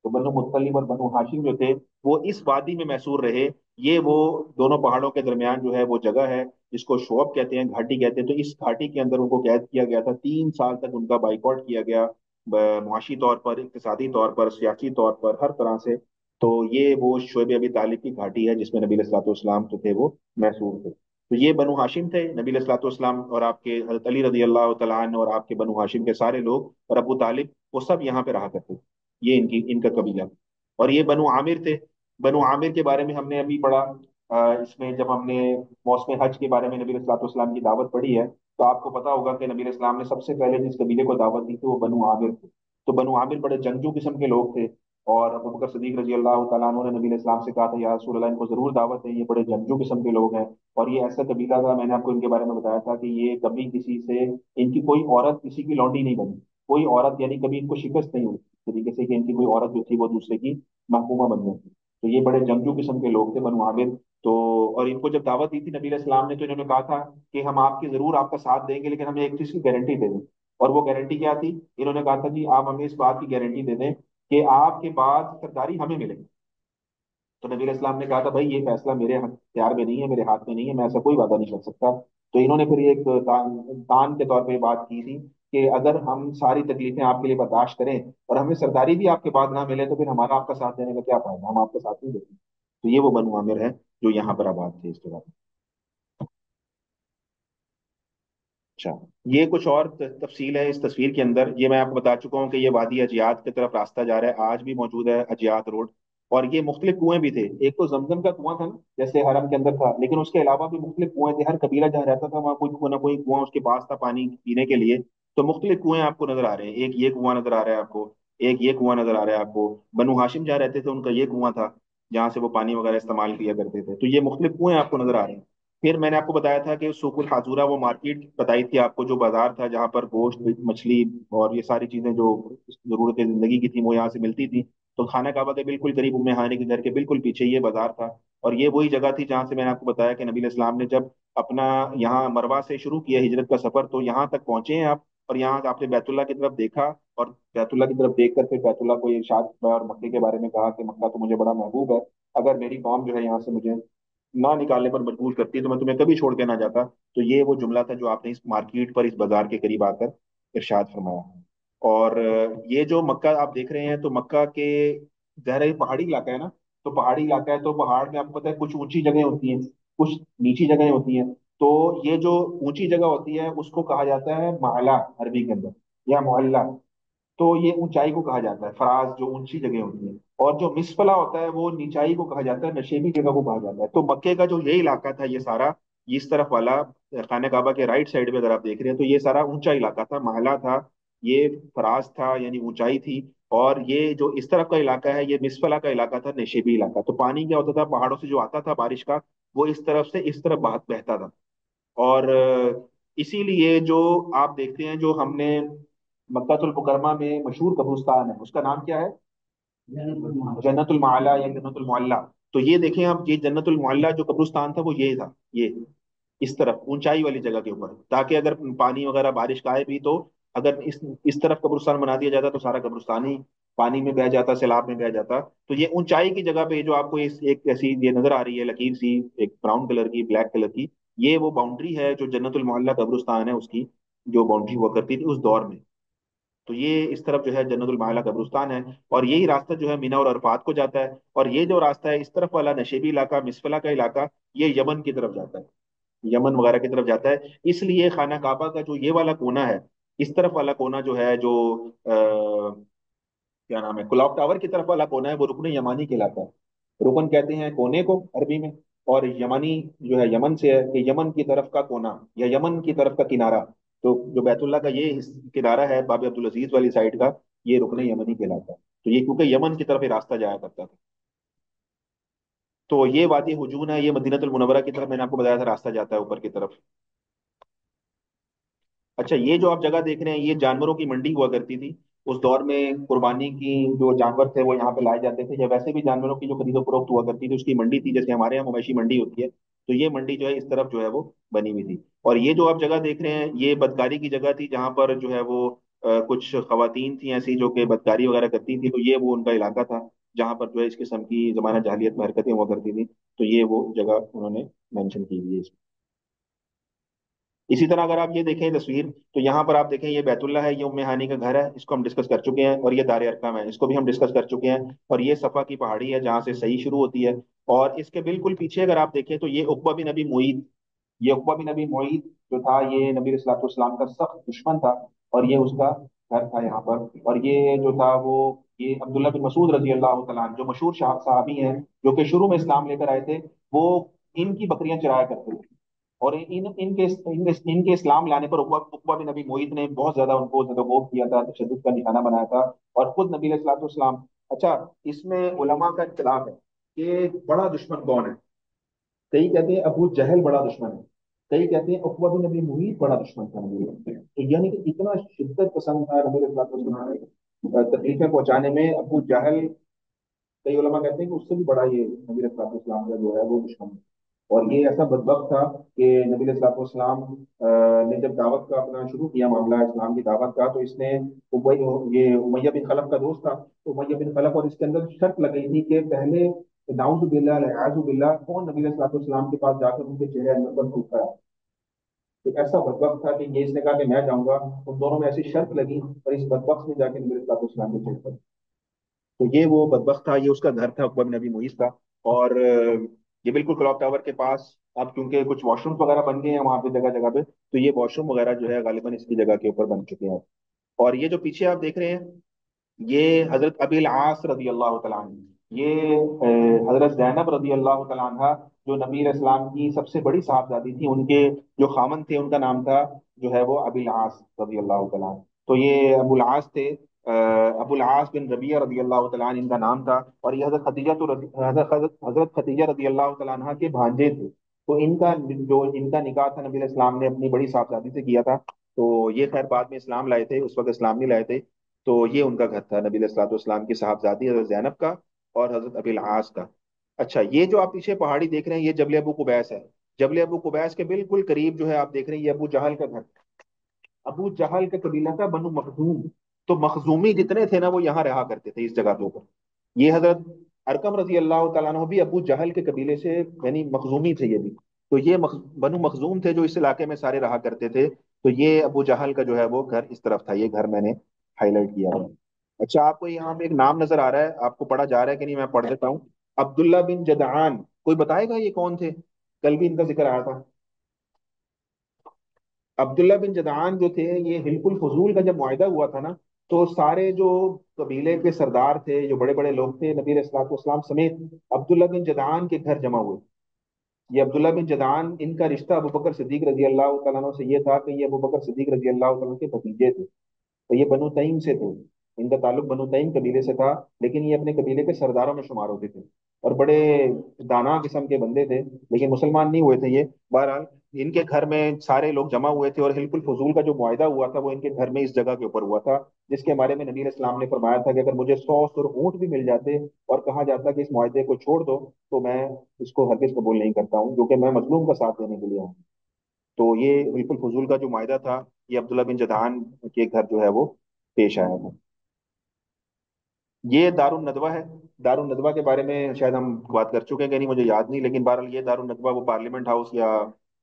तो बनु मुत्तलिब और बनु हाशिम जो थे, वो इस वादी में मैसूर रहे। ये वो दोनों पहाड़ों के दरमियान जो है वो जगह है, जिसको शोअब कहते हैं, घाटी कहते हैं। तो इस घाटी के अंदर उनको कैद किया गया था, 3 साल तक उनका बाइकआउट किया गया, मुआशी तौर पर, इक्तिसादी तौर पर, सियासी तौर पर, हर तरह से। तो ये वो शोएब अबी तालिब की घाटी है, जिसमें नबी सल्लल्लाहु जो थे वो मैसूर थे। तो ये बनु हाशिम थे, नबी सल्लल्लाहु और आपके हजरत अली रजी अल्लाह तआला अन्हु और आपके बनु हाशिम के सारे लोग और अबू तालिब, वो सब यहाँ पे रहा करते थे। ये इनका कबीला। और ये बनु आमिर थे। बनु आमिर के बारे में हमने अभी पढ़ा, इसमें जब हमने मौसम हज के बारे में नबी सल्लल्लाहु की दावत पढ़ी है, तो आपको पता होगा कि नबी इस्लाम ने सबसे पहले जिस कबीले को दावत दी थी वो बनु आमिर थे। तो बनु आमिर बड़े जंगजू किस्म के लोग थे। और अबू बकर सिद्दीक रजी अल्लाह तआला अन्हु ने नबी इस्लाम से कहा था, या रसूल अल्लाह, इनको जरूर दावत दें, ये बड़े जंगजू किस्म के लोग हैं। और ये ऐसा कबीला था, मैंने आपको इनके बारे में बताया था कि ये कभी किसी से, इनकी कोई औरत किसी की लौंडी नहीं बनी, कोई औरत, यानी कभी इनको शिकस्त नहीं हुई इस तरीके से कि इनकी कोई औरत जो थी वो दूसरे की महकूमा बन गई थी। तो ये बड़े जंगजू किस्म के लोग थे बनु आमिर। तो और इनको जब दावत दी थी नबी इस्लाम ने, तो इन्होंने कहा था कि हम आपकी जरूर आपका साथ देंगे, लेकिन हमें एक चीज की गारंटी दे दें। और वो गारंटी क्या थी? इन्होंने कहा था जी, आप हमें इस बात की गारंटी दे दें कि आपके बाद सरदारी हमें मिलेगी। तो नबी इस्लाम ने कहा था, भाई ये फैसला मेरे इख्तियार में नहीं है, मेरे हाथ में नहीं है, मैं ऐसा कोई वादा नहीं कर सकता। तो इन्होंने फिर एक तान के तौर पे बात की थी کہ اگر ہم ساری تکلیفیں آپ کے لیے برداشت کریں اور ہمیں سرداری بھی آپ کے بعد نہ ملے تو پھر ہمارا آپ کا ساتھ دینے کا کیا فائدہ، ہم آپ کا ساتھ نہیں دیتے۔ تو یہ وہ بنو عامر ہے جو یہاں پر آباد تھے اس کے بعد۔ اچھا، یہ کچھ اور تفصیل ہے اس تصویر کے اندر، یہ میں آپ کو بتا چکا ہوں کہ یہ وادی اجیاد کی طرف راستہ جا رہا ہے، آج بھی موجود ہے اجیاد روڈ۔ اور یہ مختلف کنویں بھی تھے، ایک تو زمزم کا کنواں تھا نا جیسے حرم کے اندر تھا، لیکن اس کے علاوہ بھی مختلف کنویں تھے، ہر قبیلہ جہاں رہتا تھا وہاں کوئی کنواں نہ کوئی کنواں اس کے پاس تھا پانی پینے کے لیے۔ تو مختلف کنویں آپ کو نظر آ رہے ہیں، ایک یہ کنواں نظر آ رہا ہے آپ کو، ایک یہ کنواں نظر آ رہا ہے آپ کو، بنو ہاشم جہاں رہتے تھے ان کا یہ کنواں تھا جہاں سے وہ پانی وغیرہ استعمال کیا کرتے تھے، تو یہ مختلف کنویں آپ کو نظر آ رہے ہیں۔ پھر میں نے آپ کو بتایا تھا کہ سوق الحاضورہ وہ مارکیٹ بتائی تھی آپ کو، جو بازار تھا جہاں پر گوشت مچھلی اور یہ ساری چیزیں جو ضرورت زندگی کی تھی وہ یہاں سے ملتی تھی۔ تو خانہ کعبہ کے بالکل قریب ام ہانی کے گھر کے بالکل پیچھے یہ بازار تھا، اور یہ وہی جگہ تھی جہاں سے میں نے آپ کو بتایا کہ نبی علیہ السلام نے جب اپنا یہاں مروا سے شروع کیا ہجرت کا سفر تو یہاں تک پہنچے ہیں آپ، اور یہاں سے آپ نے بیت اللہ کی طرف دیکھا، اور بیت اللہ کی طرف دیکھ کر پھر بیت اللہ کو ارشاد کیا اور مکے کے بارے میں کہا کہ مکہ تو مجھے بڑا محبوب ہے، اگر میری قوم جو ہے یہاں سے مجھے نہ نکالنے پر مجبور کرتی ہے تو میں تمہیں کبھی چھوڑ کے نہ جاتا۔ تو یہ وہ جملہ تھا جو آپ نے اس مارکیٹ پر اس بازار کے قریب آ کر ارشاد فرمایا۔ اور یہ جو مکہ آپ دیکھ رہے ہیں تو مکہ کے ظاہر ہے یہ پہاڑی علاقہ ہے نا، تو پہاڑی علاقہ ہے تو پہاڑ میں آپ کو پتا ہے کچھ اونچی جگہیں ہوتی ہیں، کچھ نیچی جگہیں ہوتی ہیں۔ تو یہ جو اونچی جگہ ہوتی ہے اس کو کہا جاتا ہے معلا عربی کے اندر، یا معلہ۔ تو یہ اونچائی کو کہا جاتا ہے، فراز جو اونچی جگہ ہوتی ہیں، اور جو مسفلا ہوتا ہے وہ نیچائی کو کہا جاتا ہے، نشیبی جگہ کو کہا جاتا ہے۔ تو مکے کا جو یہ علاقہ تھا یہ سارا، اس طرف والا خانہ کعبہ کے رائٹ سائڈ میں اگر آپ دیکھ رہے ہیں تو یہ سارا اونچا علاقہ تھا، محلہ تھا، یہ فراز تھا یعنی اونچائی تھی۔ اور یہ جو اس طرف کا علاقہ ہے یہ مسفلا کا علاقہ تھا، نشیبی علاقہ۔ تو پانی کیا ہوتا تھا پہاڑوں سے جو آتا تھا بارش کا، وہ اس طرف سے اس طرف بہتا تھا۔ اور اسی لیے جو آپ دیکھتے ہیں جو ہم نے مکہ المکرمہ میں مشہور قبرستان ہے اس کا نام کیا ہے؟ جنت المعلا یا جنت المعلا۔ تو یہ دیکھیں آپ، یہ جنت المعلا جو قبرستان تھا وہ یہ تھا، یہ اس طرف اونچائی والی جگہ کے اوپر، تاکہ اگر پانی وغیرہ بارش کا آئے بھی تو اگر اس طرف قبرستان بنا دیا جاتا تو سارا قبرستان ہی پانی میں بہ جاتا، سیلاب میں بہ جاتا۔ تو یہ اونچائی کی جگہ پہ جو آپ کو ایک ایسی یہ نظر آ رہی ہے لکیر سی، ایک براؤن کلر کی، بلیک کلر کی، یہ وہ باؤنڈری ہے جو جنت المعلا قبرستان ہے اس کی جو باؤنڈری ہوا کرتی تھی اس دور میں۔ تو یہ اس طرف جو ہے جنت المعلا قبرستان ہے، اور یہی راستہ جو ہے مینا اور عرفات کو جاتا ہے، اور یہ جو راستہ ہے اس طرف والا نشیبی علاقہ مسفلا کا علاقہ، یہ یمن کی طرف جاتا ہے، یمن وغیرہ کی طرف جاتا ہے۔ اس لیے خانہ کعبہ کا جو یہ والا کونا ہے، اس طرف والا کونا جو ہے جو کیا نام ہے کلاک ٹاور کی طرف والا کونا ہے، وہ رکن یمانی کہلاتا ہے، رکن کہتے ہیں کونے کو عربی میں، اور یمنی جو ہے یمن سے ہے کہ یمن کی طرف کا کونا یا یمن کی طرف کا کنارہ۔ تو جو بیت اللہ کا یہ کنارہ ہے باب عبدالعزیز والی سائڈ کا، یہ رکن یمنی کہلاتا ہے، تو یہ کیونکہ یمن کی طرف یہ راستہ جایا کرتا تھا۔ تو یہ وادی حجون ہے، یہ مدینہ المنورہ کی طرف میں نے آپ کو بتایا تھا راستہ جاتا ہے اوپر کی طرف۔ اچھا، یہ جو آپ جگہ دیکھ رہے ہیں یہ جانوروں کی منڈی ہوا کرتی تھی اس دور میں، قربانی کی جو جانور تھے وہ یہاں پہ لائے جاتے تھے، یا ویسے بھی جانوروں کی جو خرید و فروخت ہوا کرتی تھی اس کی منڈی تھی، جیسے ہمارے یہاں مویشی منڈی ہوتی ہے، تو یہ منڈی جو ہے اس طرف جو ہے وہ بنی ہوئی تھی۔ اور یہ جو آپ جگہ دیکھ رہے ہیں یہ بدکاری کی جگہ تھی، جہاں پر جو ہے وہ کچھ خواتین تھیں ایسی جو کہ بدکاری وغیرہ کرتی تھی، تو یہ وہ ان کا علاقہ تھا جہاں پر جو ہے اس قسم کی زمانہ جاہلیت میں حرکتیں ہوا کرتی تھیں، تو یہ وہ جگہ انہوں نے مینشن کی ہوئی ہے۔ اسی طرح اگر آپ یہ دیکھیں تصویر تو یہاں پر آپ دیکھیں یہ بیت اللہ ہے، یہ ام ہانی کا گھر ہے، اس کو ہم ڈسکس کر چکے ہیں، اور یہ دار ارقم ہے، اس کو بھی ہم ڈسکس کر چکے ہیں، اور یہ صفا کی پہاڑی ہے جہاں سے صحیح شروع ہوتی ہے۔ اور اس کے بالکل پیچھے اگر آپ دیکھیں تو یہ عقبہ بن نبی معیط، یہ عقبہ بن نبی معیط جو تھا یہ نبی علیہ الصلوۃ والسلام کا سخت دشمن تھا، اور یہ اس کا گھر تھا یہاں پر۔ اور یہ جو تھا وہ یہ عبداللہ بن مسعود رضی اللہ تعالیٰ عنہ جو مشہور صحابی ہیں جو کہ شروع میں اسلام لے کر آئے تھے، وہ ان کی بکریاں چرایا کرتے تھے، اور ان کے اسلام لانے پر عقبہ بن نبی معیط نے بہت زیادہ ان کو زدوکوب کیا تھا، تشدد کا نشانہ بنایا تھا، اور خود نبی علیہ الصلوۃ والسلام۔ اچھا، اس میں علماء کا اختلاف ہے کہ بڑا دشمن کون ہے، کئی کہتے ہیں ابو جہل بڑا دشمن ہے، کئی کہتے ہیں عقبہ بن نبی معیط بڑا دشمن تھا نبی علیہ۔ تو یعنی کہ اتنا شدت پسند تھا نبی علیہ الصلوۃ والسلام تکلیفیں پہنچانے میں ابو جہل، کئی علماء کہتے ہیں کہ اس سے بھی بڑا یہ نبی علیہ الصلوۃ والسلام کا جو ہے وہ دشمن ہے۔ اور یہ ایسا بدبخت تھا کہ نبی علیہ الصلوۃ والسلام نے جب دعوت کا اپنا شروع کیا معاملہ اسلام کی دعوت کا، تو اس نے یہ امیہ بن خلف کا دوست تھا، تو امیہ بن خلف، اور اس کے اندر شرط لگئی تھی کہ پہلے نعوذ باللہ اعوذ باللہ کون نبی علیہ الصلوۃ والسلام کے پاس جا کر ان کے چہرے انور پر تھوکتا ہے، तो ऐसा बदबख्त था कि ये इसने कहा कि मैं जाऊंगा, उन दोनों में ऐसी शर्त लगी और इस बदबख्त ने जाके नबी इस्लाम को चेक कर। तो ये वो बदबख्त था, ये उसका घर था, उकबा बिन नबी मुईस का। और ये बिल्कुल क्लॉक टावर के पास। अब क्योंकि कुछ वॉशरूम वगैरह बन गए हैं वहां पे जगह जगह पे, तो ये वॉशरूम वगैरह जो है गालिबन इसकी जगह के ऊपर बन चुके हैं। और ये जो पीछे आप देख रहे हैं, ये हजरत अबील आस रदी अल्लाह तआला अन्हु, ये हजरत जैनब रदी अल्लाह तआला अन्हा, जो नबी इस्लाम की सबसे बड़ी साहबजादी थी, उनके जो खामन थे उनका नाम था जो है वो अबील आस रदी अल्लाह तआला अन्हु। तो ये अबुल आस थे, अबुल आस बिन रबिया रदी अल्लाह तआला अन्हु इनका नाम था। और ये हजरत खदीजा तो हजरत खदीजा रदी अल्लाह तआला अन्हा के भांजे थे। तो इनका निकाह था नबी इस्लाम ने अपनी बड़ी साहबजादी से किया था। तो ये खैर बाद में इस्लाम लाए थे, उस वक्त इस्लाम नहीं लाए थे। तो ये उनका घर था, नबी सल्लल्लाहु की साहबजादी हजरत जैनब का और हजरत अबील आस का। अच्छा, ये जो आप पीछे पहाड़ी देख रहे हैं, ये जबल अबू कुबैस है। जबल अबू कुबैस के बिल्कुल करीब जो है आप देख रहे हैं, ये अबू जहल का घर। अबू जहल का कबीला था बनु मखजूम। तो मखजूमी जितने थे ना वो यहाँ रहा करते थे इस जगह के ऊपर। ये हजरत अरकम रजी अल्लाह तआला अन्हु भी अबू जहल के कबीले से, यानी मखजूमी थे ये भी। तो ये बनु मखजूम थे जो इस इलाके में सारे रहा करते थे। तो ये अबू जहल का जो है वो घर इस तरफ था, ये घर मैंने हाईलाइट किया हुआ है। अच्छा, आपको यहाँ पे एक नाम नजर आ रहा है, आपको पढ़ा जा रहा है कि नहीं, मैं पढ़ देता हूँ। अब्दुल्ला बिन जदआन, कोई बताएगा ये कौन थे? कल भी इनका जिक्र आया था। अब्दुल्ला बिन जदआन जो थे, ये हिल्फुल फजूल का जब मुआहिदा हुआ था ना, तो सारे जो कबीले के सरदार थे, जो बड़े बड़े लोग थे, नबी सलाम समेत अब्दुल्ला बिन जदआन के घर जमा हुए। ये अब्दुल्ला बिन जदआन, इनका रिश्ता अबू बकर सिद्दीक रजी अल्लाह तआला अन्हु से ये था कि ये अबू बकर सिद्दीक रजी अल्लाह तआला अन्हु के भतीजे थे। तो ये बनु तईम से थे, इनका ताल्लुक बनु तईम कबीले से था। लेकिन ये अपने कबीले के सरदारों में शुमार होते थे और बड़े दाना किस्म के बंदे थे, लेकिन मुसलमान नहीं हुए थे ये। बहरहाल इनके घर में सारे लोग जमा हुए थे और हिल्फुल फजूल का जो मुआहिदा हुआ था वो इनके घर में इस जगह के ऊपर हुआ था, जिसके बारे में नबी इस्लाम ने फरमाया था कि अगर मुझे 100 ऊंट भी मिल जाते और कहा जाता कि इस मुआहिदे को छोड़ दो, तो मैं इसको हरगिज कबूल नहीं करता हूँ, क्योंकि मैं मजलूम का साथ देने के लिए हूँ। तो ये बिल्कुल फजूल का जो मायदा था, ये अब्दुल्ला बिन जदआन के घर जो है वो पेश आया था। ये दारुन नदवा है। दारुन नदवा के बारे में शायद हम बात कर चुके हैं कि नहीं मुझे याद नहीं, लेकिन बहरहाल ये दारुन नदवा वो पार्लियामेंट हाउस या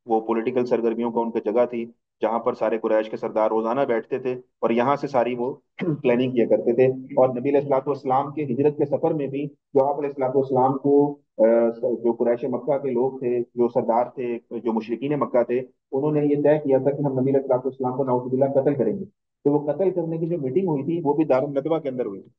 वो पॉलिटिकल सरगर्मियों का उनकी जगह थी, जहां पर सारे कुरैश के सरदार रोजाना बैठते थे और यहाँ से सारी वो प्लानिंग किया करते थे। और नबी अलैहिस्सलाम के हिजरत के सफर में भी जो आप अलैहिस्सलाम को जो कुरैश मक्का के लोग थे, जो सरदार थे, जो मुशरिकीन मक्का थे, उन्होंने ये तय किया था कि हम नबी अलैहिस्सलाम को नाउजुबिल्लाह कत्ल करेंगे। तो वो कत्ल करने की जो मीटिंग हुई थी वो भी दारुन नदवा के अंदर हुई थी।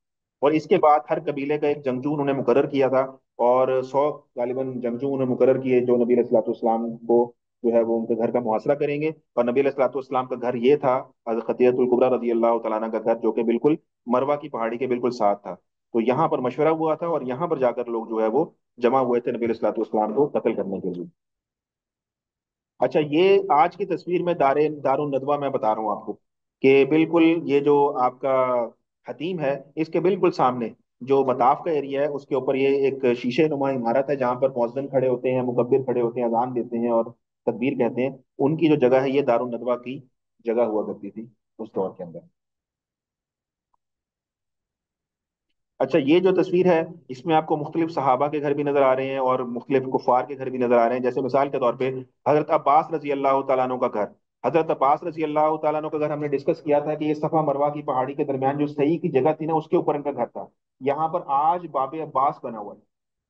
और इसके बाद हर कबीले का एक जंगजू उन्होंने मुकर्रर किया था। और 100 गालिबन जंगजू उन्होंने मुकर्रर किए जो नबी अलैहिस्सलाम को जो है वो उनके घर का मुहासरा करेंगे। और नबी अलैहिस्सलाम का घर ये था, हज़रत खदीजतुल कुबरा रजी अल्लाह तआला अन्हा का घर, जो कि बिल्कुल मरवा की पहाड़ी के बिल्कुल साथ था। तो यहाँ पर मशवरा हुआ था और यहाँ पर जाकर लोग जो है वो जमा हुए थे नबी अलैहिस्सलाम को कत्ल करने के लिए। अच्छा, ये आज की तस्वीर में दारुन नदवा मैं बता रहा हूँ आपको, कि बिल्कुल ये जो आपका हतीम है, इसके बिल्कुल सामने जो मताफ का एरिया है उसके ऊपर ये एक शीशे नुमा इमारत है, जहाँ पर मौज़िन खड़े होते हैं, मुकब्बिर खड़े होते हैं, अजान देते हैं और तकबीर कहते हैं। उनकी जो जगह है, ये दारुन नदवा की जगह हुआ करती थी उस दौर के अंदर। अच्छा, ये जो तस्वीर है, इसमें आपको मुख्तलिफ सहाबा के घर भी नजर आ रहे हैं और मुख्तलिफ कुफार के घर भी नजर आ रहे हैं। जैसे मिसाल के तौर पे हजरत अब्बास रजी अल्लाह तआला अन्हु का घर। हजरत अब्बास रजी अल्लाह तआला अन्हु का घर हमने डिस्कस किया था कि ये सफा मरवा की पहाड़ी के दरमियान जो सही की जगह थी ना, उसके ऊपर इनका घर था। यहाँ पर आज बाबे अब्बास बना हुआ है।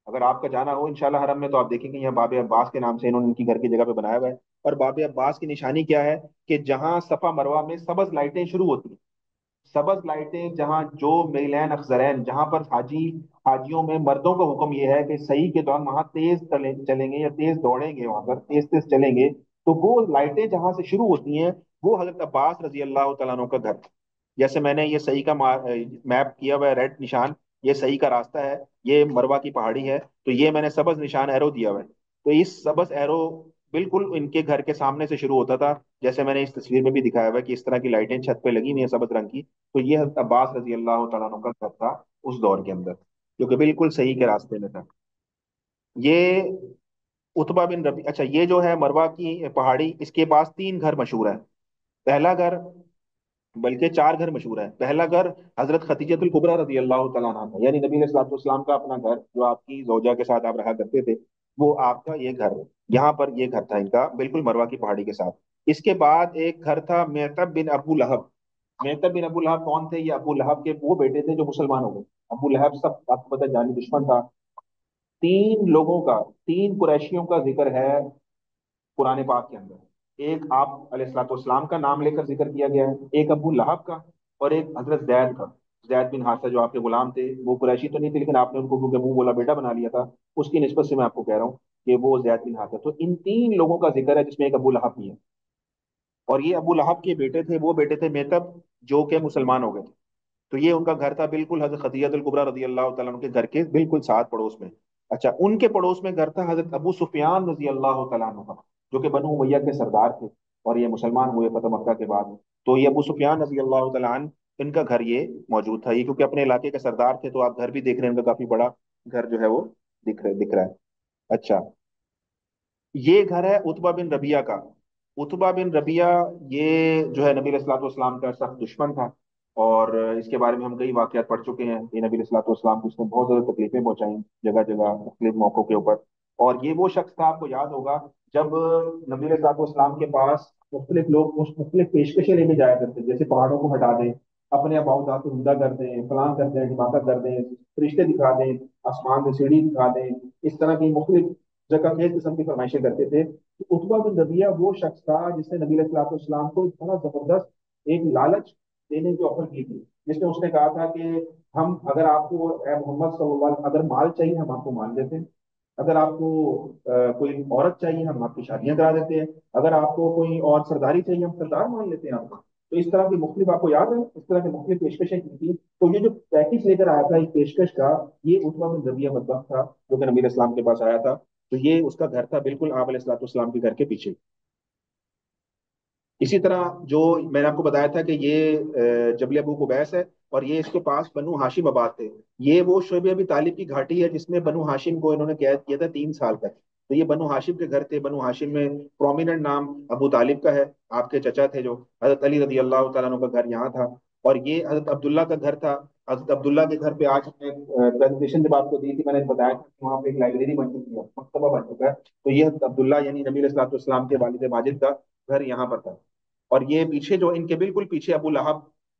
अगर आपका जाना हो इंशाल्लाह हरम में, तो आप देखेंगे यहाँ बाबे अब्बास के नाम से इन्होंने इनकी घर की जगह पे बनाया हुआ है। और बाबे अब्बास की निशानी क्या है, कि जहाँ सफा मरवा में सबज लाइटें शुरू होती हैं, सबज लाइटें जहां जो मिलैन अफजरैन, जहां पर हाजियों में मर्दों का हुक्म यह है कि सही के दौरान वहां तेज चलेंगे या तेज दौड़ेंगे, वहां पर तेज तेज चलेंगे। तो वो लाइटें जहां से शुरू होती हैं, वो हजरत अब्बास रजी अल्लाह तआला अन्हु का घर। जैसे मैंने ये सही का मैप किया हुआ है, रेड निशान, ये सही का रास्ता है, ये मरवा की पहाड़ी है। तो ये मैंने सबज निशान एरो दिया हुआ है। तो इस सबज एरो बिल्कुल इनके घर के सामने से शुरू होता था, जैसे मैंने इस तस्वीर में भी दिखाया हुआ है कि इस तरह की लाइटें छत पे लगी हुई हैं सबज रंग की। तो ये हज़रत अब्बास रजी अल्लाह तआला अन्हु का घर था उस दौर के अंदर, जो कि बिल्कुल सही के रास्ते में था। ये उतबा बिन रबी, अच्छा ये जो है मरवा की पहाड़ी, इसके पास तीन घर मशहूर है। पहला घर, बल्कि चार घर मशहूर है। पहला घर हजरत खतीजतुल कुबरा रजी अल्लाह तआला अन्हा का, यानी नबी सल्लल्लाहु का अपना घर, जो आपकी जोजा के साथ आप रहा करते थे, वो आपका ये घर, यहाँ पर ये घर था इनका बिल्कुल मरवा की पहाड़ी के साथ। اس کے بعد ایک گھر تھا میتب بن ابو لہب. میتب بن ابو لہب کون تھے؟ یہ ابو لہب کے وہ بیٹے تھے جو مسلمان ہو گئے. ابو لہب سب آپ کو پتا ہے جانی دشمن تھا. تین لوگوں کا، تین قریشیوں کا ذکر ہے قرآن پاک کے اندر. ایک آپ علیہ الصلوۃ والسلام کا نام لے کر ذکر کیا گیا ہے، ایک ابو لہب کا، اور ایک حضرت زید کا. زید بن حارثہ جو آپ کے غلام تھے، وہ قریشی تو نہیں تھے لیکن آپ نے ان کو کیونکہ منہ بولا بیٹا بنا لیا تھا، اس کی نسبت سے میں آپ کو کہہ رہا ہوں کہ وہ زید بن حارثہ. تو ان تین لوگوں کا ذکر ہے جس میں ایک ابو لہب بھی ہے. اور یہ ابو لہب کے بیٹے تھے، وہ بیٹے تھے میتب، جو کہ مسلمان ہو گئے تھے. تو یہ ان کا گھر تھا بالکل حضرت خدیجہ الکبریٰ رضی اللہ تعالیٰ عنہ کے گھر کے بالکل ساتھ پڑوس میں. اچھا، ان کے پڑوس میں گھر تھا حضرت ابو سفیان رضی اللہ تعالیٰ عنہ کا، جو کہ بنو امیہ کے سردار تھے، اور یہ مسلمان ہوئے فتح مکہ کے بعد. تو یہ ابو سفیان رضی اللہ تعالیٰ عنہ، ان کا گھر یہ موجود تھا. یہ کیونکہ اپنے علاقے کے سردار تھے تو آپ گھر بھی دیکھ رہے ہیں، ان کا کافی بڑا گھر جو ہے وہ دکھ رہا ہے. اچھا، یہ گھر ہے اتبا بن ربیعہ کا. اتبا بن ربیعہ یہ جو ہے نبی علیہ الصلوۃ والسلام کا سخت دشمن تھا، اور اس کے بارے میں ہم کئی واقعات پڑھ چکے ہیں. یہ نبی علیہ الصلوۃ والسلام کو اس نے بہت زیادہ تکلیفیں پہنچائیں جگہ جگہ مختلف موقعوں کے اوپر. اور یہ وہ شخص تھا، آپ کو یاد ہوگا، جب نبی علیہ الصلوۃ والسلام کے پاس مختلف لوگ مختلف پیشکشیں لے کے جایا کرتے تھے، جیسے پہاڑوں کو ہٹا دیں، اپنے آباؤ ذات کو زندہ کر دیں، فلان کر دیں، حماقت کر دیں، فرشتے دکھا دیں، آسمان میں سیڑھی دکھا دیں، اس طرح کی مختلف جگہ خیز قسم کی فرمائشیں کرتے تھے. تو اتبا بن ربیعہ وہ شخص تھا جس نے نبی علیہ الصلوۃ والسلام کو بڑا زبردست ایک لالچ دینے کی آفر کی تھی، جس میں اس نے کہا تھا کہ ہم اگر آپ کو اے محمد صلی اللہ علیہ وسلم اگر مال چاہیے ہم آپ کو مال دیتے ہیں، اگر آپ کو کوئی عورت چاہیے ہم آپ کی شادیاں کرا دیتے ہیں، اگر آپ کو کوئی اور سرداری چاہیے ہم سردار مان لیتے ہیں آپ کو. تو اس طرح کی مختلف، آپ کو یاد ہے اس طرح کی مختلف پیشکشیں کی تھی. تو یہ جو پیکج لے کر آیا تھا ایک پیشکش کا، یہ اتبا بن ربیعہ بدبخت تھا جو کہ نبی علیہ السلام کے پاس آیا تھا. تو یہ اس کا گھر تھا بالکل آپ علیہ الصلوۃ والسلام کے گھر کے پیچھے. اسی طرح جو میں نے آپ کو بتایا تھا کہ یہ جبل ابو قبیس ہے، اور یہ اس کے پاس بنو ہاشم آباد تھے. یہ وہ شعیب ابی طالب کی گھاٹی ہے جس میں بنو ہاشم کو انہوں نے قید کیا تھا 3 سال تک. تو یہ بنو ہاشم کے گھر تھے. بنو ہاشم میں پرومیننٹ نام ابو طالب کا ہے، آپ کے چچا تھے جو حضرت علی رضی اللہ تعالیٰ عنہ کا گھر یہاں تھا. اور یہ حضرت عبداللہ کا گھر تھا. حضرت عبداللہ کے گھر پہ آج ہم نے پریزنٹیشن جب آپ کو دی تھی، میں نے بتایا تھا کہ وہاں پہ ایک لائبریری بن چکی ہے، مکتبہ بن چکا ہے. تو یہ حضرت عبداللہ یعنی نبی علیہ الصلوۃ والسلام کے والد ماجد کا گھر یہاں پر تھا. اور یہ پیچھے جو ان کے بالکل پیچھے ابو لہب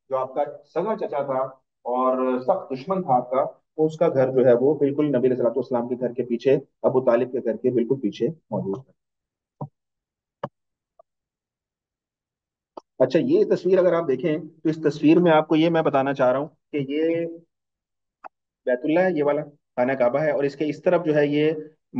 جو آپ کا سگا چچا تھا اور سخت دشمن تھا آپ کا، اس کا گھر جو ہے وہ بالکل نبی علیہ الصلوۃ والسلام کے گھر کے پیچھے، ابو طالب کے گھر کے بالکل پیچھے موجود ہے. اچھا، یہ تصویر اگر آپ دیکھیں تو اس تصویر میں آپ کو یہ میں بتانا چاہ رہا ہوں کہ یہ بیت اللہ ہے، یہ والا خانہ کعبہ ہے، اور اس کے اس طرف جو ہے یہ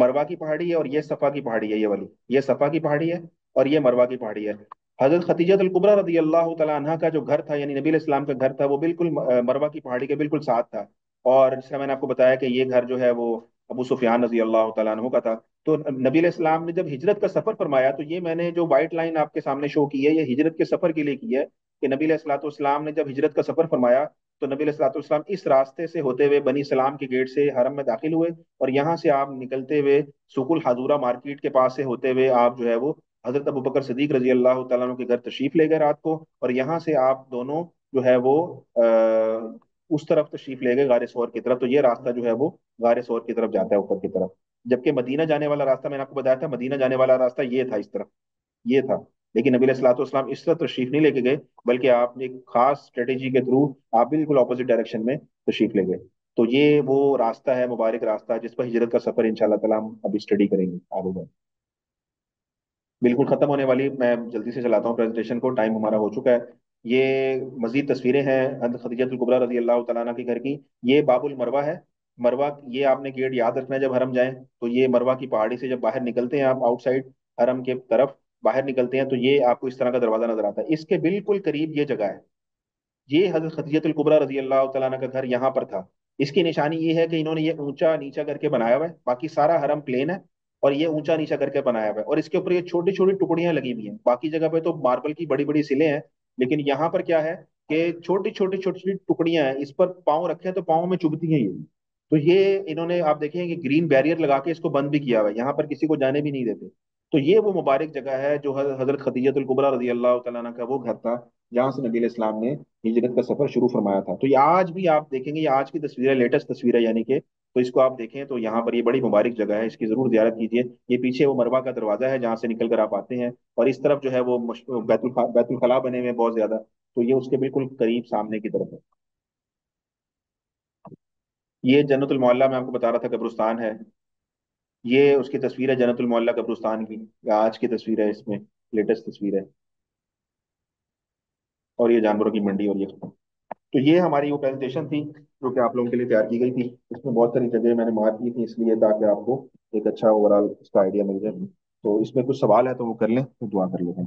مروا کی پہاڑی ہے، اور یہ صفا کی پہاڑی ہے. یہ والی یہ صفا کی پہاڑی ہے، اور یہ مروا کی پہاڑی ہے. حضرت ختیجہ الکبریٰ رضی اللہ تعالیٰ عنہا کا جو گھر تھا، یعنی نبی علیہ السلام کا گھر تھا، وہ بالکل مروا کی پہاڑی کے بالکل ساتھ تھا. اور جس طرح میں نے آپ کو بتایا کہ یہ گھر جو ہے وہ ابو سفیان رضی اللہ تعالیٰ عنہ کا تھا. تو نبی علیہ السلام نے جب ہجرت کا سفر فرمایا، تو یہ میں نے جو وائٹ لائن آپ کے سامنے شو کی ہے، یہ ہجرت کے سفر کے لیے کی ہے. کہ نبی علیہ الصلوۃ والسلام نے جب ہجرت کا سفر فرمایا تو نبی علیہ الصلوۃ والسلام اس راستے سے ہوتے ہوئے بنی سلام کے گیٹ سے حرم میں داخل ہوئے، اور یہاں سے آپ نکلتے ہوئے سوق الحضورہ مارکیٹ کے پاس سے ہوتے ہوئے آپ جو ہے وہ حضرت ابو بکر صدیق رضی اللہ تعالیٰ عنہ کے گھر تشریف لے گئے رات کو. اور یہاں سے آپ دونوں جو ہے وہ اس طرف تشریف لے گئے غار سور کی طرف. تو یہ راستہ جو ہے وہ غار سور کی طرف جاتا ہے، اوپر کی طرف. جبکہ مدینہ جانے والا راستہ میں نے آپ کو بتایا تھا، مدینہ جانے والا راستہ یہ تھا، اس طرف یہ تھا. لیکن نبی علیہ الصلوۃ والسلام اس طرح تشریف نہیں لے کے گئے، بلکہ آپ نے ایک خاص اسٹریٹجی کے تھرو آپ بالکل اپوزٹ ڈائریکشن میں تشریف لے گئے. تو یہ وہ راستہ ہے، مبارک راستہ، جس پر ہجرت کا سفر ان شاء اللہ تعالیٰ ہم ابھی اسٹڈی کریں گے آگے جائیں. بالکل ختم ہونے والی، میں جلدی سے چلاتا ہوں پریزنٹیشن کو، ٹائم ہمارا ہو چکا ہے. یہ مزید تصویریں ہیں حضرت خدیجہ الکبریٰ رضی اللہ تعالیٰ عنہ کے گھر کی. یہ باب المروا ہے. مروا یہ آپ نے گیٹ یاد رکھنا ہے جب حرم جائیں. تو یہ مروا کی پہاڑی سے جب باہر نکلتے ہیں آپ آؤٹ سائڈ حرم کے طرف باہر نکلتے ہیں، تو یہ آپ کو اس طرح کا دروازہ نظر آتا ہے. اس کے بالکل قریب یہ جگہ ہے. یہ حضرت خدیجہ الکبریٰ رضی اللہ تعالیٰ عنہ کا گھر یہاں پر تھا. اس کی نشانی یہ ہے کہ انہوں نے یہ اونچا نیچا کر کے بنایا ہوا ہے، باقی سارا حرم پلین ہے، اور یہ اونچا نیچا کر کے بنایا ہوا ہے. اور اس کے اوپر یہ چھوٹی چھوٹی ٹکڑیاں لگی ہوئی ہیں. باقی جگہ پہ تو ماربل کی بڑی بڑی سلیں ہیں، لیکن یہاں پر کیا ہے کہ چھوٹی چھوٹی چھوٹی چھوٹی ٹکڑیاں ہیں. اس پر پاؤں رکھے تو پاؤں میں چبھتی ہیں یہ. تو یہ انہوں نے آپ دیکھیں کہ گرین بیریئر لگا کے اس کو بند بھی کیا ہوا ہے، یہاں پر کسی کو جانے بھی نہیں دیتے. تو یہ وہ مبارک جگہ ہے جو حضرت خدیجۃ الکبریٰ رضی اللہ تعالیٰ عنہ کا وہ گھر تھا جہاں سے نبی علیہ السلام نے ہجرت کا سفر شروع فرمایا تھا. تو یہ آج بھی آپ دیکھیں گے، یہ آج کی تصویر ہے، لیٹسٹ تصویر ہے یعنی کہ. تو اس کو آپ دیکھیں تو یہاں پر یہ بڑی مبارک جگہ ہے، اس کی ضرور زیارت کیجیے. یہ پیچھے وہ مروا کا دروازہ ہے جہاں سے نکل کر آپ آتے ہیں، اور اس طرف جو ہے وہ بیت الخلاء بنے ہوئے ہیں بہت زیادہ. تو یہ اس کے بالکل قریب سامنے کی طرف ہے. یہ جنت المعلیٰ میں آپ کو بتا رہا تھا قبرستان ہے. یہ اس کی تصویر ہے جنت المعلیٰ قبرستان کی، یہ آج کی تصویر ہے، اس میں لیٹسٹ تصویر ہے. اور یہ جانوروں کی منڈی اور یہ ختم. تو یہ ہماری وہ پریزنٹیشن تھی جو کہ آپ لوگوں کے لیے تیار کی گئی تھی. اس میں بہت ساری جگہ میں نے مارک کی تھی اس لیے تاکہ آپ کو ایک اچھا اوور آل اس کا آئیڈیا مل جائے. تو اس میں کچھ سوال ہے تو وہ کر لیں، تو دعا کر لیں ان.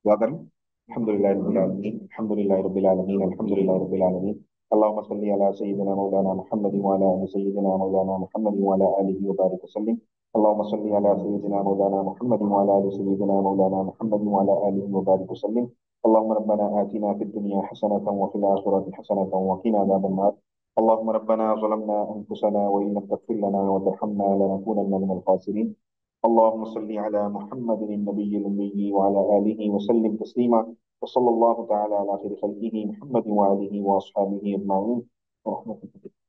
دعا کر لیں. الحمد للہ رب العالمین، الحمد للہ رب العالمین، الحمد للہ رب العالمین. اللهم صل على سيدنا مولانا محمد وعلى ال سيدنا مولانا محمد وعلى اله وبارك وسلم. اللهم صل على سيدنا مولانا محمد وعلى ال سيدنا مولانا محمد وعلى اله وبارك وسلم. اللهم ربنا آتنا في الدنيا حسنة وفي الآخرة حسنة وقنا عذاب النار. اللهم ربنا ظلمنا أنفسنا وإن لم تغفر لنا وترحمنا لنكونن من الخاسرين. اللهم صل على محمد النبي الأمي وعلى آله وسلم تسليما. وصلى الله تعالى على خير خلقه محمد وآله وأصحابه أجمعين ورحمة الله.